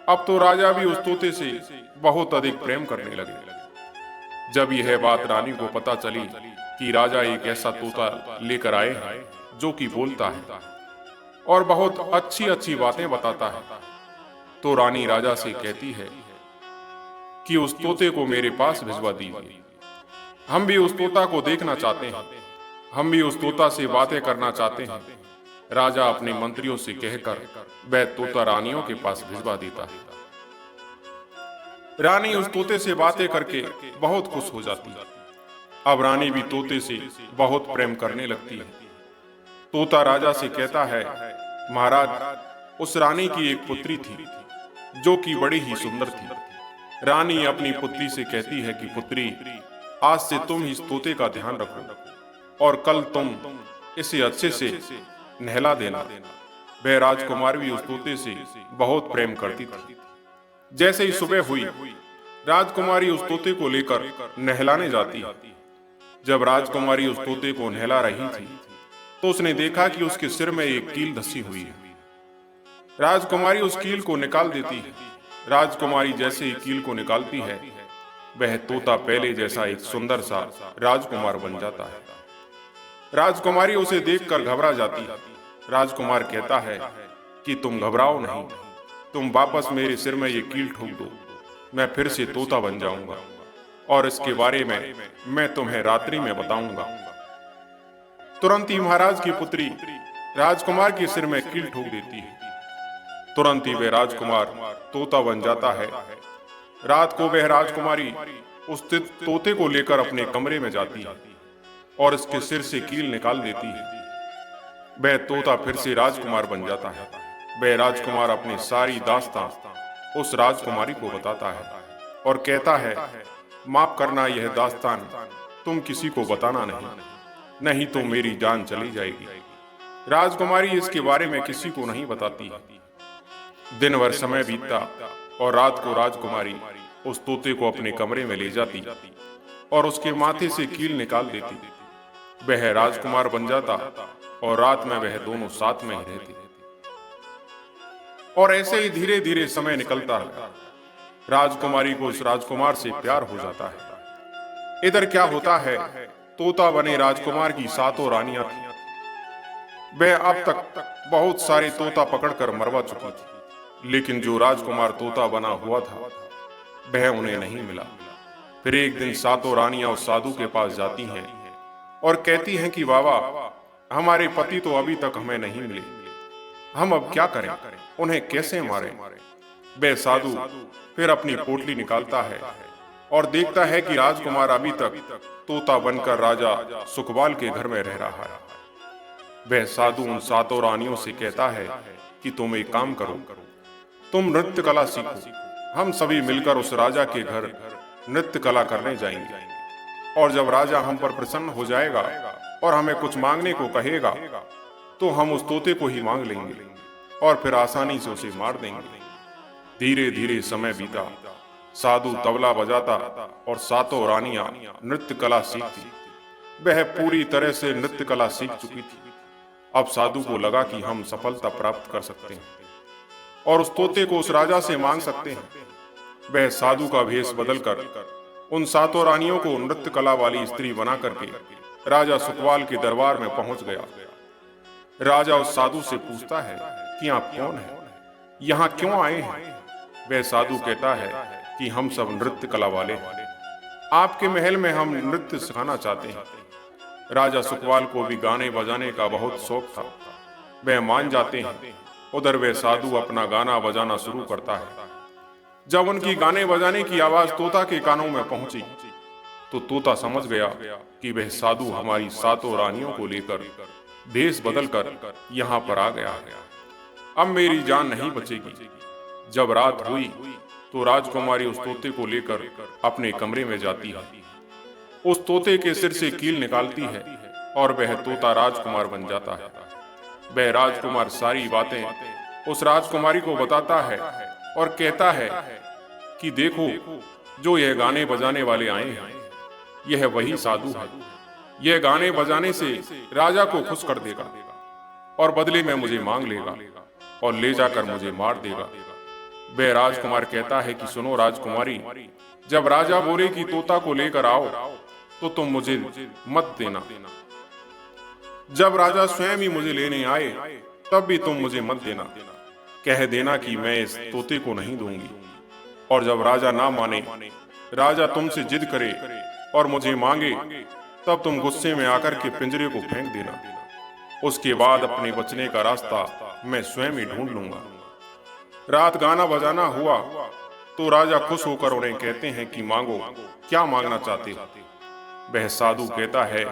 अब तो राजा भी उस तोते से बहुत अधिक प्रेम करने लगे। जब यह बात रानी को पता चली कि राजा एक ऐसा तोता लेकर आए हैं जो कि बोलता है और बहुत अच्छी अच्छी बातें बताता है, तो रानी राजा से कहती है कि उस तोते को मेरे पास भिजवा दीजिए। हम भी उस तोता को देखना चाहते हैं, हम भी उस तोता से बातें करना चाहते हैं। राजा अपने मंत्रियों से कहकर वह तोता रानियों के पास भिजवा देता है। रानी उस तोते से बातें करके बहुत खुश हो जाती है। अब रानी भी तोते से बहुत प्रेम करने लगती है। तोता राजा से कहता है, महाराज, उस रानी की एक पुत्री थी जो कि बड़ी ही सुंदर थी। रानी अपनी पुत्री से कहती है कि पुत्री, आज से तुम इस तोते का ध्यान रखो और कल तुम इसे अच्छे से नहला देना। वह राजकुमार भी उस तोते से बहुत प्रेम करती थी। जैसे ही सुबह हुई, राजकुमारी उस तोते को लेकर नहलाने जाती है। जब राजकुमारी उस तोते को नहला रही थी तो उसने देखा कि उसके सिर में एक कील धसी हुई है। राजकुमारी उस कील को निकाल देती है। राजकुमारी जैसे ही कील को निकालती है, वह तोता पहले जैसा एक सुंदर सा राजकुमार बन जाता है। राजकुमारी उसे देखकर घबरा जाती है। राजकुमार कहता है कि तुम घबराओ नहीं, तुम वापस मेरे सिर में ये कील ठोक दो, मैं फिर से तोता बन जाऊंगा और इसके बारे में मैं तुम्हें रात्रि में बताऊंगा। तुरंत ही महाराज की पुत्री राजकुमार के सिर में कील ठोक देती है। तुरंत ही वह राजकुमार तोता बन जाता है। रात को वह राजकुमारी उस तोते को लेकर अपने कमरे में जाती है और इसके सिर से कील निकाल देती है। वह तोता फिर से राजकुमार बन जाता है। वह राजकुमार अपनी सारी दास्तान उस राजकुमारी को बताता है और कहता है, माफ करना, यह दास्तान तुम किसी को बताना नहीं तो मेरी जान चली जाएगी। राजकुमारी इसके बारे में किसी को नहीं बताती। दिन भर समय बीतता और रात को राजकुमारी उस तोते को अपने कमरे में ले जाती और उसके माथे से कील निकाल देती। वह राजकुमार बन जाता और रात में वह दोनों साथ में ही रहते। और ऐसे ही धीरे धीरे समय निकलता है। राजकुमारी को उस राजकुमार से प्यार हो जाता है। इधर क्या होता है, तोता बने राजकुमार की 7 रानियां थी। वह अब तक बहुत सारे तोता पकड़कर मरवा चुकी थी, लेकिन जो राजकुमार तोता बना हुआ था वह उन्हें नहीं मिला। फिर एक दिन 7 रानियां उस साधु के पास जाती हैं और कहती हैं कि बाबा, हमारे पति तो अभी तक हमें नहीं मिले, हम अब क्या करें, उन्हें कैसे मारें। वह साधु फिर अपनी पोटली निकालता है और देखता है कि राजकुमार अभी तक तोता बनकर राजा सुखबाल के घर में रह रहा है। वह साधु उन 7 रानियों से कहता है कि तुम एक काम करो, तुम नृत्य कला सीखो, हम सभी मिलकर उस राजा के घर नृत्य कला करने जाएंगे और जब राजा हम पर प्रसन्न हो जाएगा और हमें कुछ मांगने को कहेगा तो हम उस तोते को ही मांग लेंगे और फिर आसानी से उसे मार देंगे। धीरे धीरे समय बीता। साधु तबला बजाता और 7 रानियां नृत्य कला सीखती। वह पूरी तरह से नृत्य कला सीख चुकी थी। अब साधु को लगा कि हम सफलता प्राप्त कर सकते हैं और उस तोते को उस राजा से मांग सकते हैं। वह साधु का भेष बदलकर उन 7 रानियों को नृत्य कला वाली स्त्री बना करके राजा सुखवाल के दरबार में पहुंच गया। राजा उस साधु से पूछता है कि आप कौन हैं, यहाँ क्यों आए हैं। वह साधु कहता है कि हम सब नृत्य कला वाले हैं, आपके महल में हम नृत्य सिखाना चाहते हैं। राजा सुखवाल को भी गाने बजाने का बहुत शौक था। वह मान जाते हैं। उधर वह साधु अपना गाना बजाना शुरू करता है। जब उनकी गाने बजाने की आवाज तोता के कानों में पहुंची तो तोता समझ गया कि वह साधु हमारी सातों रानियों को लेकर भेष बदलकर यहाँ पर आ गया है। अब मेरी जान नहीं बचेगी। जब रात हुई तो राजकुमारी उस तोते को लेकर अपने कमरे में जाती है। उस तोते के सिर से कील निकालती है और वह तोता राजकुमार बन जाता है। वह राजकुमार सारी बातें उस राजकुमारी को बताता है और कहता है कि देखो, जो यह गाने बजाने वाले आए हैं, यह वही साधु है। यह गाने बजाने से राजा को खुश कर देगा और बदले में मुझे मांग लेगा और ले जाकर मुझे मार देगा। वह राजकुमार कहता है कि सुनो राजकुमारी, जब राजा बोले कि तोता को लेकर आओ तो तुम मुझे मत देना। जब राजा स्वयं ही मुझे लेने आए तब भी तुम मुझे मत देना। कह देना कि मैं इस तोते को नहीं दूंगी। और जब राजा ना माने, राजा तुमसे जिद करे और मुझे मांगे, तब तुम गुस्से में आकर के पिंजरे को फेंक देना। उसके बाद अपने बचने का रास्ता मैं स्वयं ही ढूंढ लूंगा। रात गाना बजाना हुआ तो राजा खुश होकर उन्हें कहते हैं कि मांगो, क्या मांगना चाहते हो। वह साधु कहता है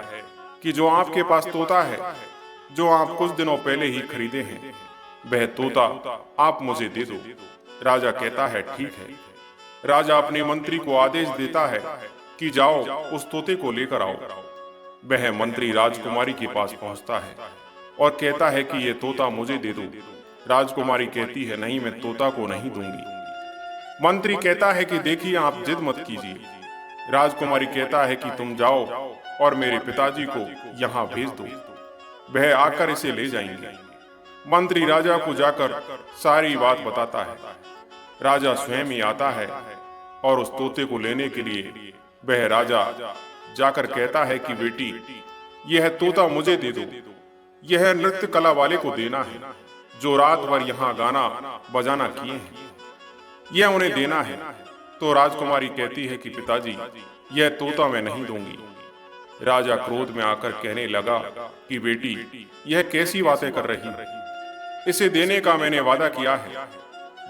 कि जो आपके पास तोता है, जो आप कुछ दिनों पहले ही खरीदे हैं, वह तोता आप मुझे दे दो। राजा कहता है ठीक है। राजा अपने मंत्री को आदेश देता है कि जाओ उस तोते को लेकर आओ। वह मंत्री राजकुमारी के पास पहुंचता है और कहता है कि यह तोता मुझे दे दो। राजकुमारी कहती है नहीं, मैं तोता को नहीं दूंगी। मंत्री कहता है कि देखिए, आप जिद मत कीजिए। राजकुमारी कहता है कि तुम जाओ और मेरे पिताजी को यहाँ भेज दो, वह आकर इसे ले जाएंगे। मंत्री राजा को जाकर सारी बात बताता है। राजा स्वयं ही आता है और उस तोते को लेने के लिए वह राजा जाकर कहता है कि बेटी, यह तोता मुझे दे दो। यह नृत्य कला वाले को देना है जो रात भर यहाँ गाना बजाना किए हैं, यह उन्हें देना है। तो राजकुमारी कहती है कि पिताजी, यह तोता मैं नहीं दूंगी। राजा क्रोध में आकर कहने लगा कि बेटी, यह कैसी बातें कर रही है, इसे देने का मैंने वादा किया है।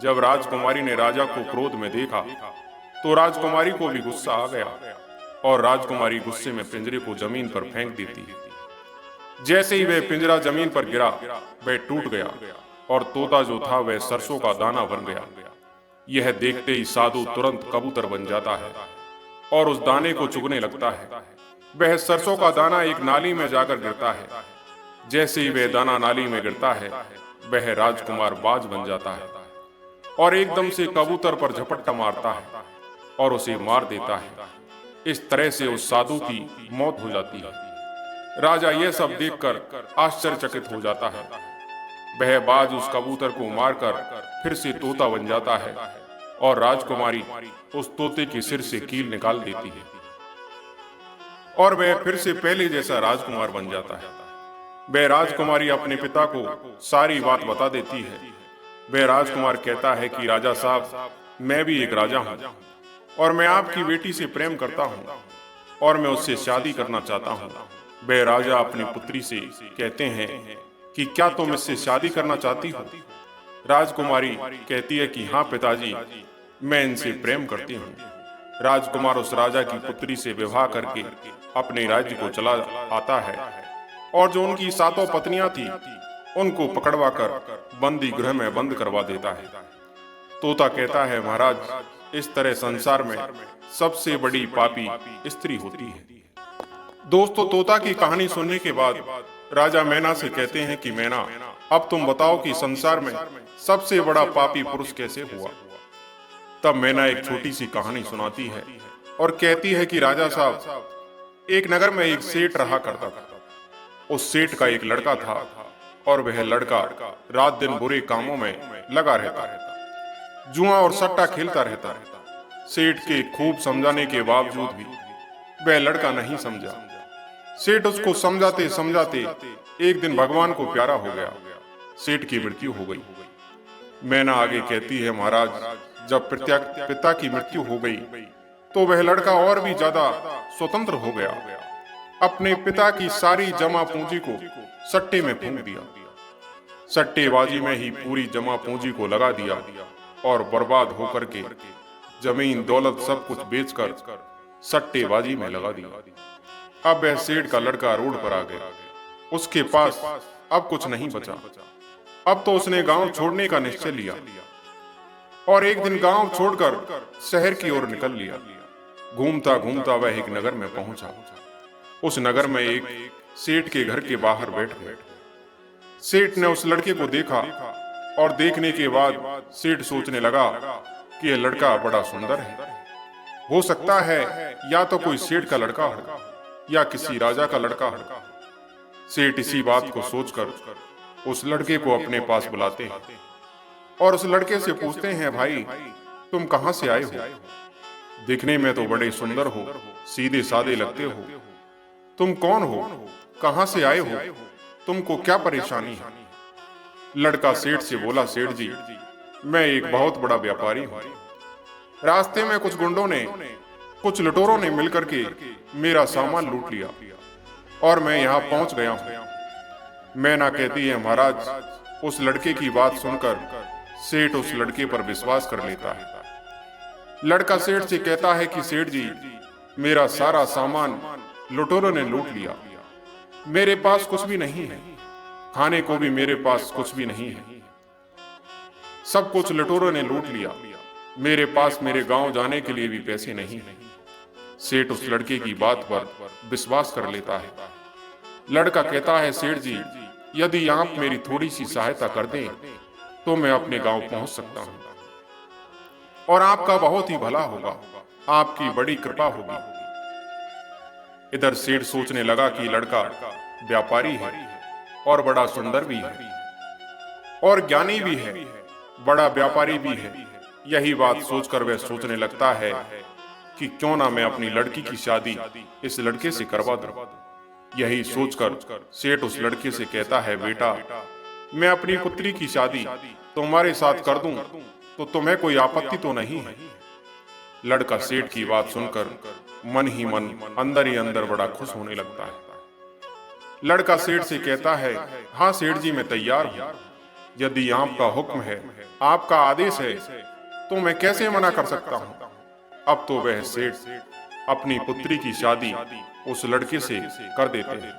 जब राजकुमारी ने राजा को क्रोध में देखा तो राजकुमारी को भी गुस्सा आ गया और राजकुमारी गुस्से में पिंजरे को जमीन पर फेंक देती है। जैसे ही वह पिंजरा जमीन पर गिरा, वह टूट गया और तोता जो था वह सरसों का दाना बन गया। यह देखते ही साधु तुरंत कबूतर बन जाता है और उस दाने को चुगने लगता है। वह सरसों का दाना एक नाली में जाकर गिरता है। जैसे ही वह दाना नाली में गिरता है, वह राजकुमार बाज बन जाता है और एकदम से कबूतर पर झपट्टा मारता है और उसे मार देता है। इस तरह से उस साधु की मौत हो जाती है। राजा यह सब देखकर आश्चर्यचकित हो जाता है। वह बाज उस कबूतर को मारकर फिर से तोता बन जाता है और राजकुमारी उस तोते के सिर से कील निकाल देती है और वह फिर से पहले जैसा राजकुमार बन जाता है। वह राजकुमारी अपने पिता को सारी बात बता देती है। वह राजकुमार कहता है कि राजा साहब, मैं भी एक राजा हूँ और मैं आपकी बेटी से प्रेम करता हूँ और मैं उससे शादी करना चाहता हूँ। वह राजा अपनी पुत्री से कहते हैं कि क्या तुम इससे शादी करना चाहती हो। राजकुमारी कहती है कि हाँ पिताजी, मैं इनसे प्रेम करती हूँ। राजकुमार उस राजा की पुत्री से विवाह करके अपने राज्य को चला आता है और जो उनकी सातों पत्नियां थी उनको पकड़वा कर बंदी गृह में बंद करवा देता है। तोता कहता है महाराज, इस तरह संसार में सबसे बड़ी पापी स्त्री होती है। दोस्तों, तोता की कहानी सुनने के बाद राजा मैना से कहते हैं कि मैना, अब तुम बताओ कि संसार में सबसे बड़ा पापी पुरुष कैसे हुआ। तब मैना एक छोटी सी कहानी सुनाती है और कहती है कि राजा साहब, एक नगर में एक सेठ रहा करता था। उस सेठ का एक लड़का था और वह लड़का रात दिन बुरे कामों में लगा रहता, जुआ और सट्टा खेलता रहता। सेठ के खूब समझाने के बावजूद भी वह लड़का नहीं समझा। सेठ उसको समझाते समझाते एक दिन भगवान को प्यारा हो गया। सेठ की मृत्यु हो गई। मैना आगे कहती है, महाराज, जब पिता की मृत्यु हो गई तो वह लड़का और भी ज्यादा स्वतंत्र हो गया। अपने पिता की सारी जमा पूंजी को सट्टे में फूंक दिया। सट्टेबाजी में ही पूरी जमा पूंजी को लगा दिया और बर्बाद होकर के जमीन दौलत सब कुछ बेचकर सट्टेबाजी में लगा दिया। अब वह सेठ का लड़का रोड पर आ गया। उसके पास अब कुछ नहीं बचा। अब तो उसने गांव छोड़ने का निश्चय लिया और एक दिन गांव छोड़कर शहर की ओर निकल लिया। घूमता घूमता वह एक नगर में पहुंचा। उस नगर में एक सेठ के घर के बाहर बैठ गया। सेठ ने उस लड़के को देखा और देखने के बाद सेठ सोचने लगा कि यह लड़का बड़ा सुंदर है। हो सकता है या तो कोई सेठ का लड़का हो या किसी राजा का लड़का हो। सेठ इसी बात को सोचकर उस लड़के को अपने पास बुलाते हैं और उस लड़के से पूछते हैं, भाई तुम कहां से आए हो? दिखने में तो बड़े सुंदर हो, सीधे सादे लगते हो। तुम कौन हो? कहां से आए हो? तुमको क्या परेशानी है? लड़का सेठ से बोला, सेठ जी मैं एक बहुत बड़ा व्यापारी हूं। रास्ते में कुछ गुंडों ने, कुछ लुटेरों ने मिलकर के मेरा सामान लूट लिया और मैं यहां पहुंच गया हूं। मैना कहती है महाराज। उस लड़के की बात सुनकर सेठ उस लड़के पर विश्वास कर लेता है। लड़का सेठ से कहता है कि सेठ जी मेरा सारा सामान लुटेरों ने लूट लिया। मेरे पास कुछ भी नहीं है, खाने को भी मेरे पास कुछ भी नहीं है। सब कुछ लुटेरों ने लूट लिया। मेरे पास मेरे गांव जाने के लिए भी पैसे नहीं है। सेठ उस लड़के की बात पर विश्वास कर लेता है। लड़का कहता है, सेठ जी यदि आप मेरी थोड़ी सी सहायता कर दें तो मैं अपने गांव पहुंच सकता हूं और आपका बहुत ही भला होगा, आपकी बड़ी कृपा होगी। इधर सेठ सोचने लगा कि लड़का व्यापारी है और बड़ा सुंदर भी है और ज्ञानी भी है, बड़ा व्यापारी भी है। यही बात सोचकर वह सोचने लगता है कि क्यों ना मैं अपनी लड़की की शादी इस लड़के से करवा दूं। यही सोचकर सेठ उस लड़के से कहता है, बेटा मैं अपनी पुत्री की शादी तुम्हारे साथ कर दूं तो तुम्हें कोई आपत्ति तो नहीं है? लड़का सेठ की बात सुनकर मन ही मन अंदर ही अंदर बड़ा खुश होने लगता है। लड़का सेठ से कहता है, हाँ सेठ जी मैं तैयार हूं। यदि आपका हुक्म है, आपका आदेश है तो मैं कैसे मना कर सकता हूं। अब तो वह सेठ अपनी पुत्री की शादी उस लड़के से कर देते हैं।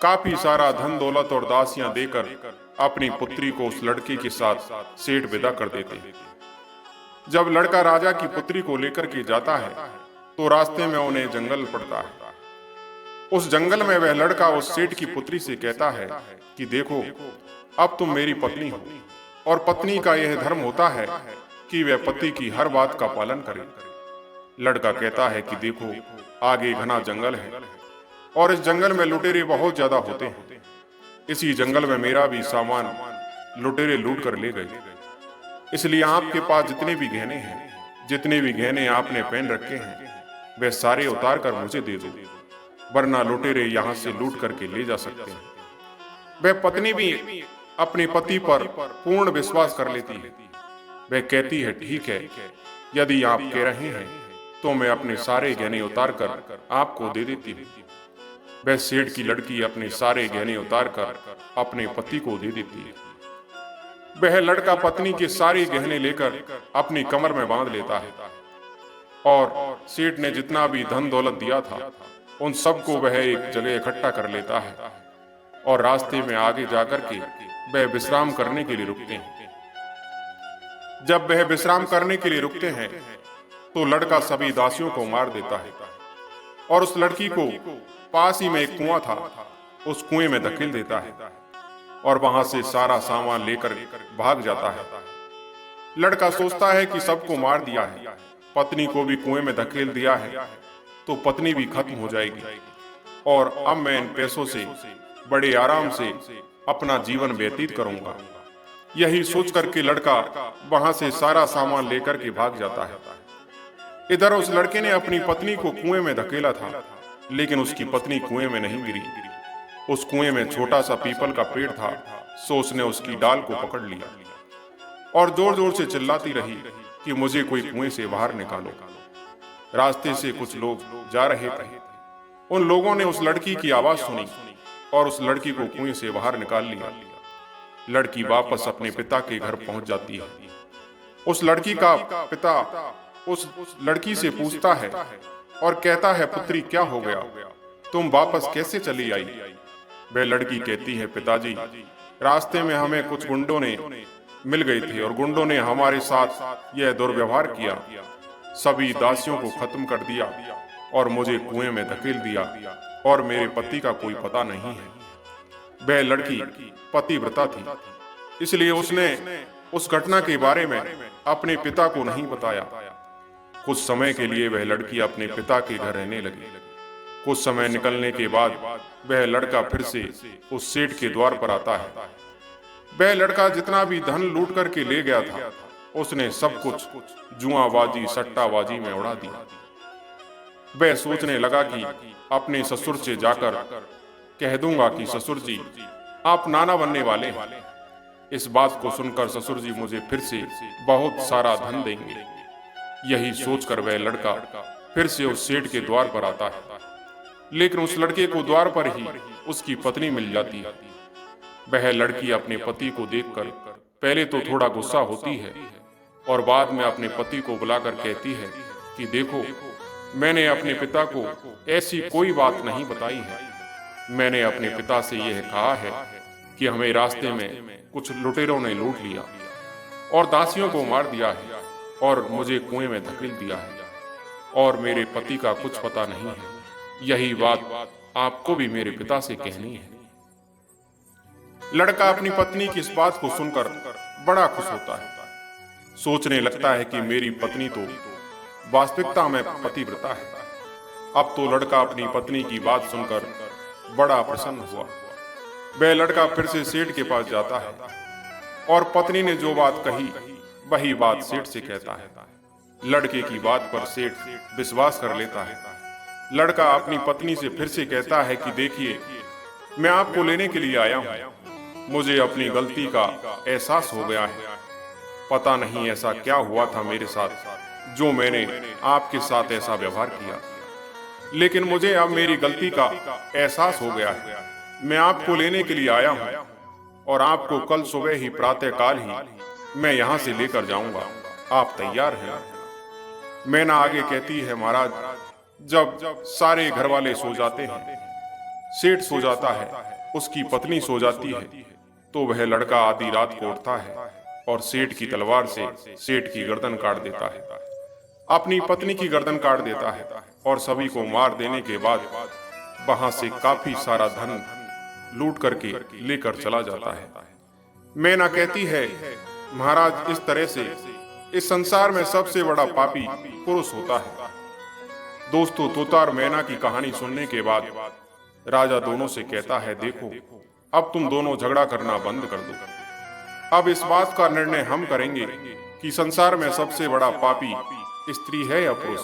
काफी सारा धन दौलत और दासियां देकर अपनी पुत्री को उस लड़के के साथ सेठ विदा कर देते हैं। जब लड़का राजा की पुत्री को लेकर के जाता है तो रास्ते में उन्हें जंगल पड़ता है। उस जंगल में वह लड़का उस सेठ की पुत्री से कहता है कि देखो अब तुम मेरी पत्नी हो और पत्नी का यह धर्म होता है कि वह पति की हर बात का पालन करे। लड़का कहता है कि देखो आगे घना जंगल है और इस जंगल में लुटेरे बहुत ज्यादा होते हैं। इसी जंगल में मेरा भी सामान लुटेरे लूट कर ले गए। इसलिए आपके पास जितने भी गहने हैं, जितने भी गहने आपने पहन रखे हैं, वे सारे उतार कर मुझे दे दो, वरना लुटेरे यहाँ से लूट करके ले जा सकते हैं। वह पत्नी भी अपने पति पर पूर्ण विश्वास कर लेती है। वह कहती है, ठीक है यदि आप कह रहे हैं तो मैं अपने सारे गहने उतार कर आपको दे देती हूँ। वह सेठ की लड़की अपने सारे गहने उतार कर अपने पति को दे देती है। वह लड़का पत्नी के सारे गहने लेकर अपनी कमर में बांध लेता है और सेठ ने जितना भी धन दौलत दिया था उन सबको वह एक जगह इकट्ठा कर लेता है और रास्ते में आगे जाकर के वह विश्राम करने के लिए रुकते हैं। जब वह विश्राम करने के लिए रुकते हैं तो लड़का सभी दासियों को मार देता है और उस लड़की को पास ही में एक कुआं था, उस कुएं में धकेल देता है और वहां से सारा सामान लेकर भाग जाता है। लड़का सोचता है कि सबको मार दिया है, पत्नी को भी कुएं में धकेल दिया है तो पत्नी भी खत्म हो जाएगी और अब मैं इन पैसों से बड़े आराम से अपना जीवन व्यतीत करूंगा। यही सोच करके लड़का वहां से सारा सामान लेकर के भाग जाता है। इधर उस लड़के ने अपनी पत्नी को कुएं में धकेला था, लेकिन उसकी पत्नी कुएं में नहीं गिरी। उस कुएं में छोटा सा पीपल का पेड़ था, सो उसने उसकी डाल को पकड़ लिया और जोर जोर से चिल्लाती रही कि मुझे कोई कुएं से बाहर निकालो। रास्ते से कुछ लोग जा रहे थे। उन लोगों ने उस लड़की की आवाज सुनी और उस लड़की को कुएं से बाहर निकाल लिया। लड़की वापस अपने पिता के घर पहुंच जाती है। उस लड़की का पिता उस लड़की से पूछता है और कहता है, पुत्री क्या हो गया, तुम वापस कैसे चली आई? वह लड़की कहती है, पिताजी रास्ते में हमें कुछ गुंडों ने मिल गए थे और गुंडों ने हमारे साथ यह दुर्व्यवहार किया, सभी दासियों को खत्म कर दिया और मुझे कुएं में धकेल दिया और मेरे पति का कोई पता नहीं है। वह लड़की पतिव्रता थी, इसलिए उसने उस घटना के बारे में अपने पिता को नहीं बताया। कुछ समय के लिए वह लड़की अपने पिता के घर रहने लगी। कुछ समय निकलने के बाद वह लड़का फिर से उस सेठ के द्वार पर आता है। वह लड़का जितना भी धन लूट करके ले गया था, उसने सब कुछ जुआबाजी सट्टाबाजी में उड़ा दिया। वह सोचने लगा कि अपने ससुर से जाकर कह दूंगा कि ससुर जी आप नाना बनने वाले हैं। इस बात को सुनकर ससुर जी मुझे फिर से बहुत सारा धन देंगे। यही सोचकर वह लड़का फिर से उस सेठ के द्वार पर आता है, लेकिन उस लड़के को द्वार पर ही उसकी पत्नी मिल जाती है। वह लड़की अपने पति को देखकर पहले तो थोड़ा गुस्सा होती है और बाद में अपने पति को बुलाकर कहती है कि देखो, मैंने अपने पिता को ऐसी कोई बात नहीं बताई है। मैंने अपने पिता से यह कहा है कि हमें रास्ते में कुछ लुटेरों ने लूट लिया और दासियों को मार दिया है और मुझे कुएं में धकेल दिया है और मेरे पति का कुछ पता नहीं है। यही बात आपको भी मेरे पिता से कहनी है। लड़का अपनी पत्नी की इस बात को सुनकर बड़ा खुश होता है। सोचने लगता है कि मेरी पत्नी तो वास्तविकता में पतिव्रता है। अब तो लड़का अपनी पत्नी की बात सुनकर बड़ा प्रसन्न हुआ। वह लड़का फिर से सेठ के पास जाता है और पत्नी ने जो बात कही वही बात सेठ से कहता है। लड़के की बात पर सेठ विश्वास कर लेता है। लड़का अपनी पत्नी से फिर से कहता है कि देखिए, मैं आपको लेने के लिए आया हूं। मुझे अपनी गलती का एहसास हो गया है। पता नहीं ऐसा क्या हुआ था मेरे साथ जो मैंने आपके साथ ऐसा व्यवहार किया, लेकिन मुझे अब मेरी गलती का एहसास हो गया है। मैं आपको लेने के लिए आया हूं और आपको कल सुबह ही प्रातःकाल ही मैं यहां से लेकर जाऊंगा। आप तैयार हैं? मैना आगे कहती है, महाराज जब सारे घर वाले सो जाते हैं, सेठ सो जाता है, उसकी पत्नी सो जाती है, तो वह लड़का आधी रात को उठता है और सेठ की तलवार से सेठ की गर्दन काट देता है, अपनी पत्नी की गर्दन काट देता है और सभी को मार देने के बाद वहां से काफी सारा धन लूट करके लेकर चला जाता है। मैना कहती है, महाराज इस तरह से इस संसार में सबसे बड़ा पापी पुरुष होता है। दोस्तों, तोता और मैना की कहानी सुनने के बाद राजा दोनों से कहता है, देखो अब तुम दोनों झगड़ा करना बंद कर दो। अब इस बात का निर्णय हम करेंगे कि संसार में सबसे बड़ा पापी स्त्री है या पुरुष।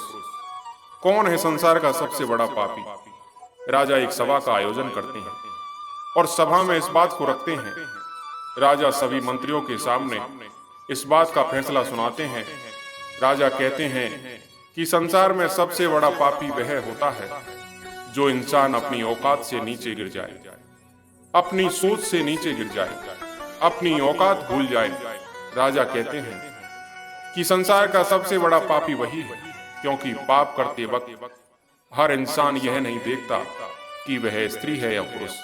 कौन है संसार का सबसे बड़ा पापी? राजा एक सभा का आयोजन करते हैं और सभा में इस बात को रखते हैं। राजा सभी मंत्रियों के सामने इस बात का फैसला सुनाते हैं। राजा कहते हैं कि संसार में सबसे बड़ा पापी वह होता है जो इंसान अपनी औकात से नीचे गिर जाए, अपनी सोच से नीचे गिर जाए, अपनी औकात भूल जाए। राजा कहते हैं कि संसार का सबसे बड़ा पापी वही है, क्योंकि पाप करते वक्त हर इंसान यह नहीं देखता कि वह स्त्री है या पुरुष।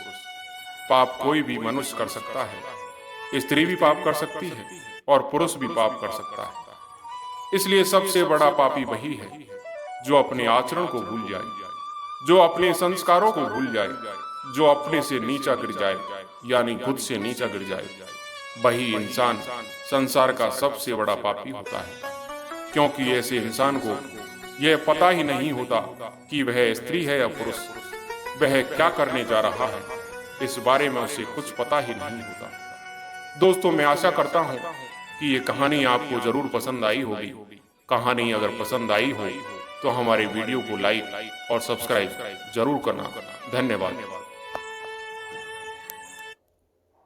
पाप कोई भी मनुष्य कर सकता है, स्त्री भी पाप कर सकती है और पुरुष भी पाप कर सकता है। इसलिए सबसे बड़ा पापी वही है जो अपने आचरण को भूल जाए, जो अपने संस्कारों को भूल जाए, जो अपने से नीचा गिर जाए, यानी खुद से नीचा गिर जाए। वही इंसान संसार का सबसे बड़ा पापी होता है, क्योंकि ऐसे इंसान को यह पता ही नहीं होता कि वह स्त्री है या पुरुष, वह क्या करने जा रहा है, इस बारे में उसे कुछ पता ही नहीं होता। दोस्तों, मैं आशा करता हूँ कि ये कहानी आपको जरूर पसंद आई होगी। कहानी अगर पसंद आई हो तो हमारे वीडियो को लाइक और सब्सक्राइब जरूर करना। धन्यवाद।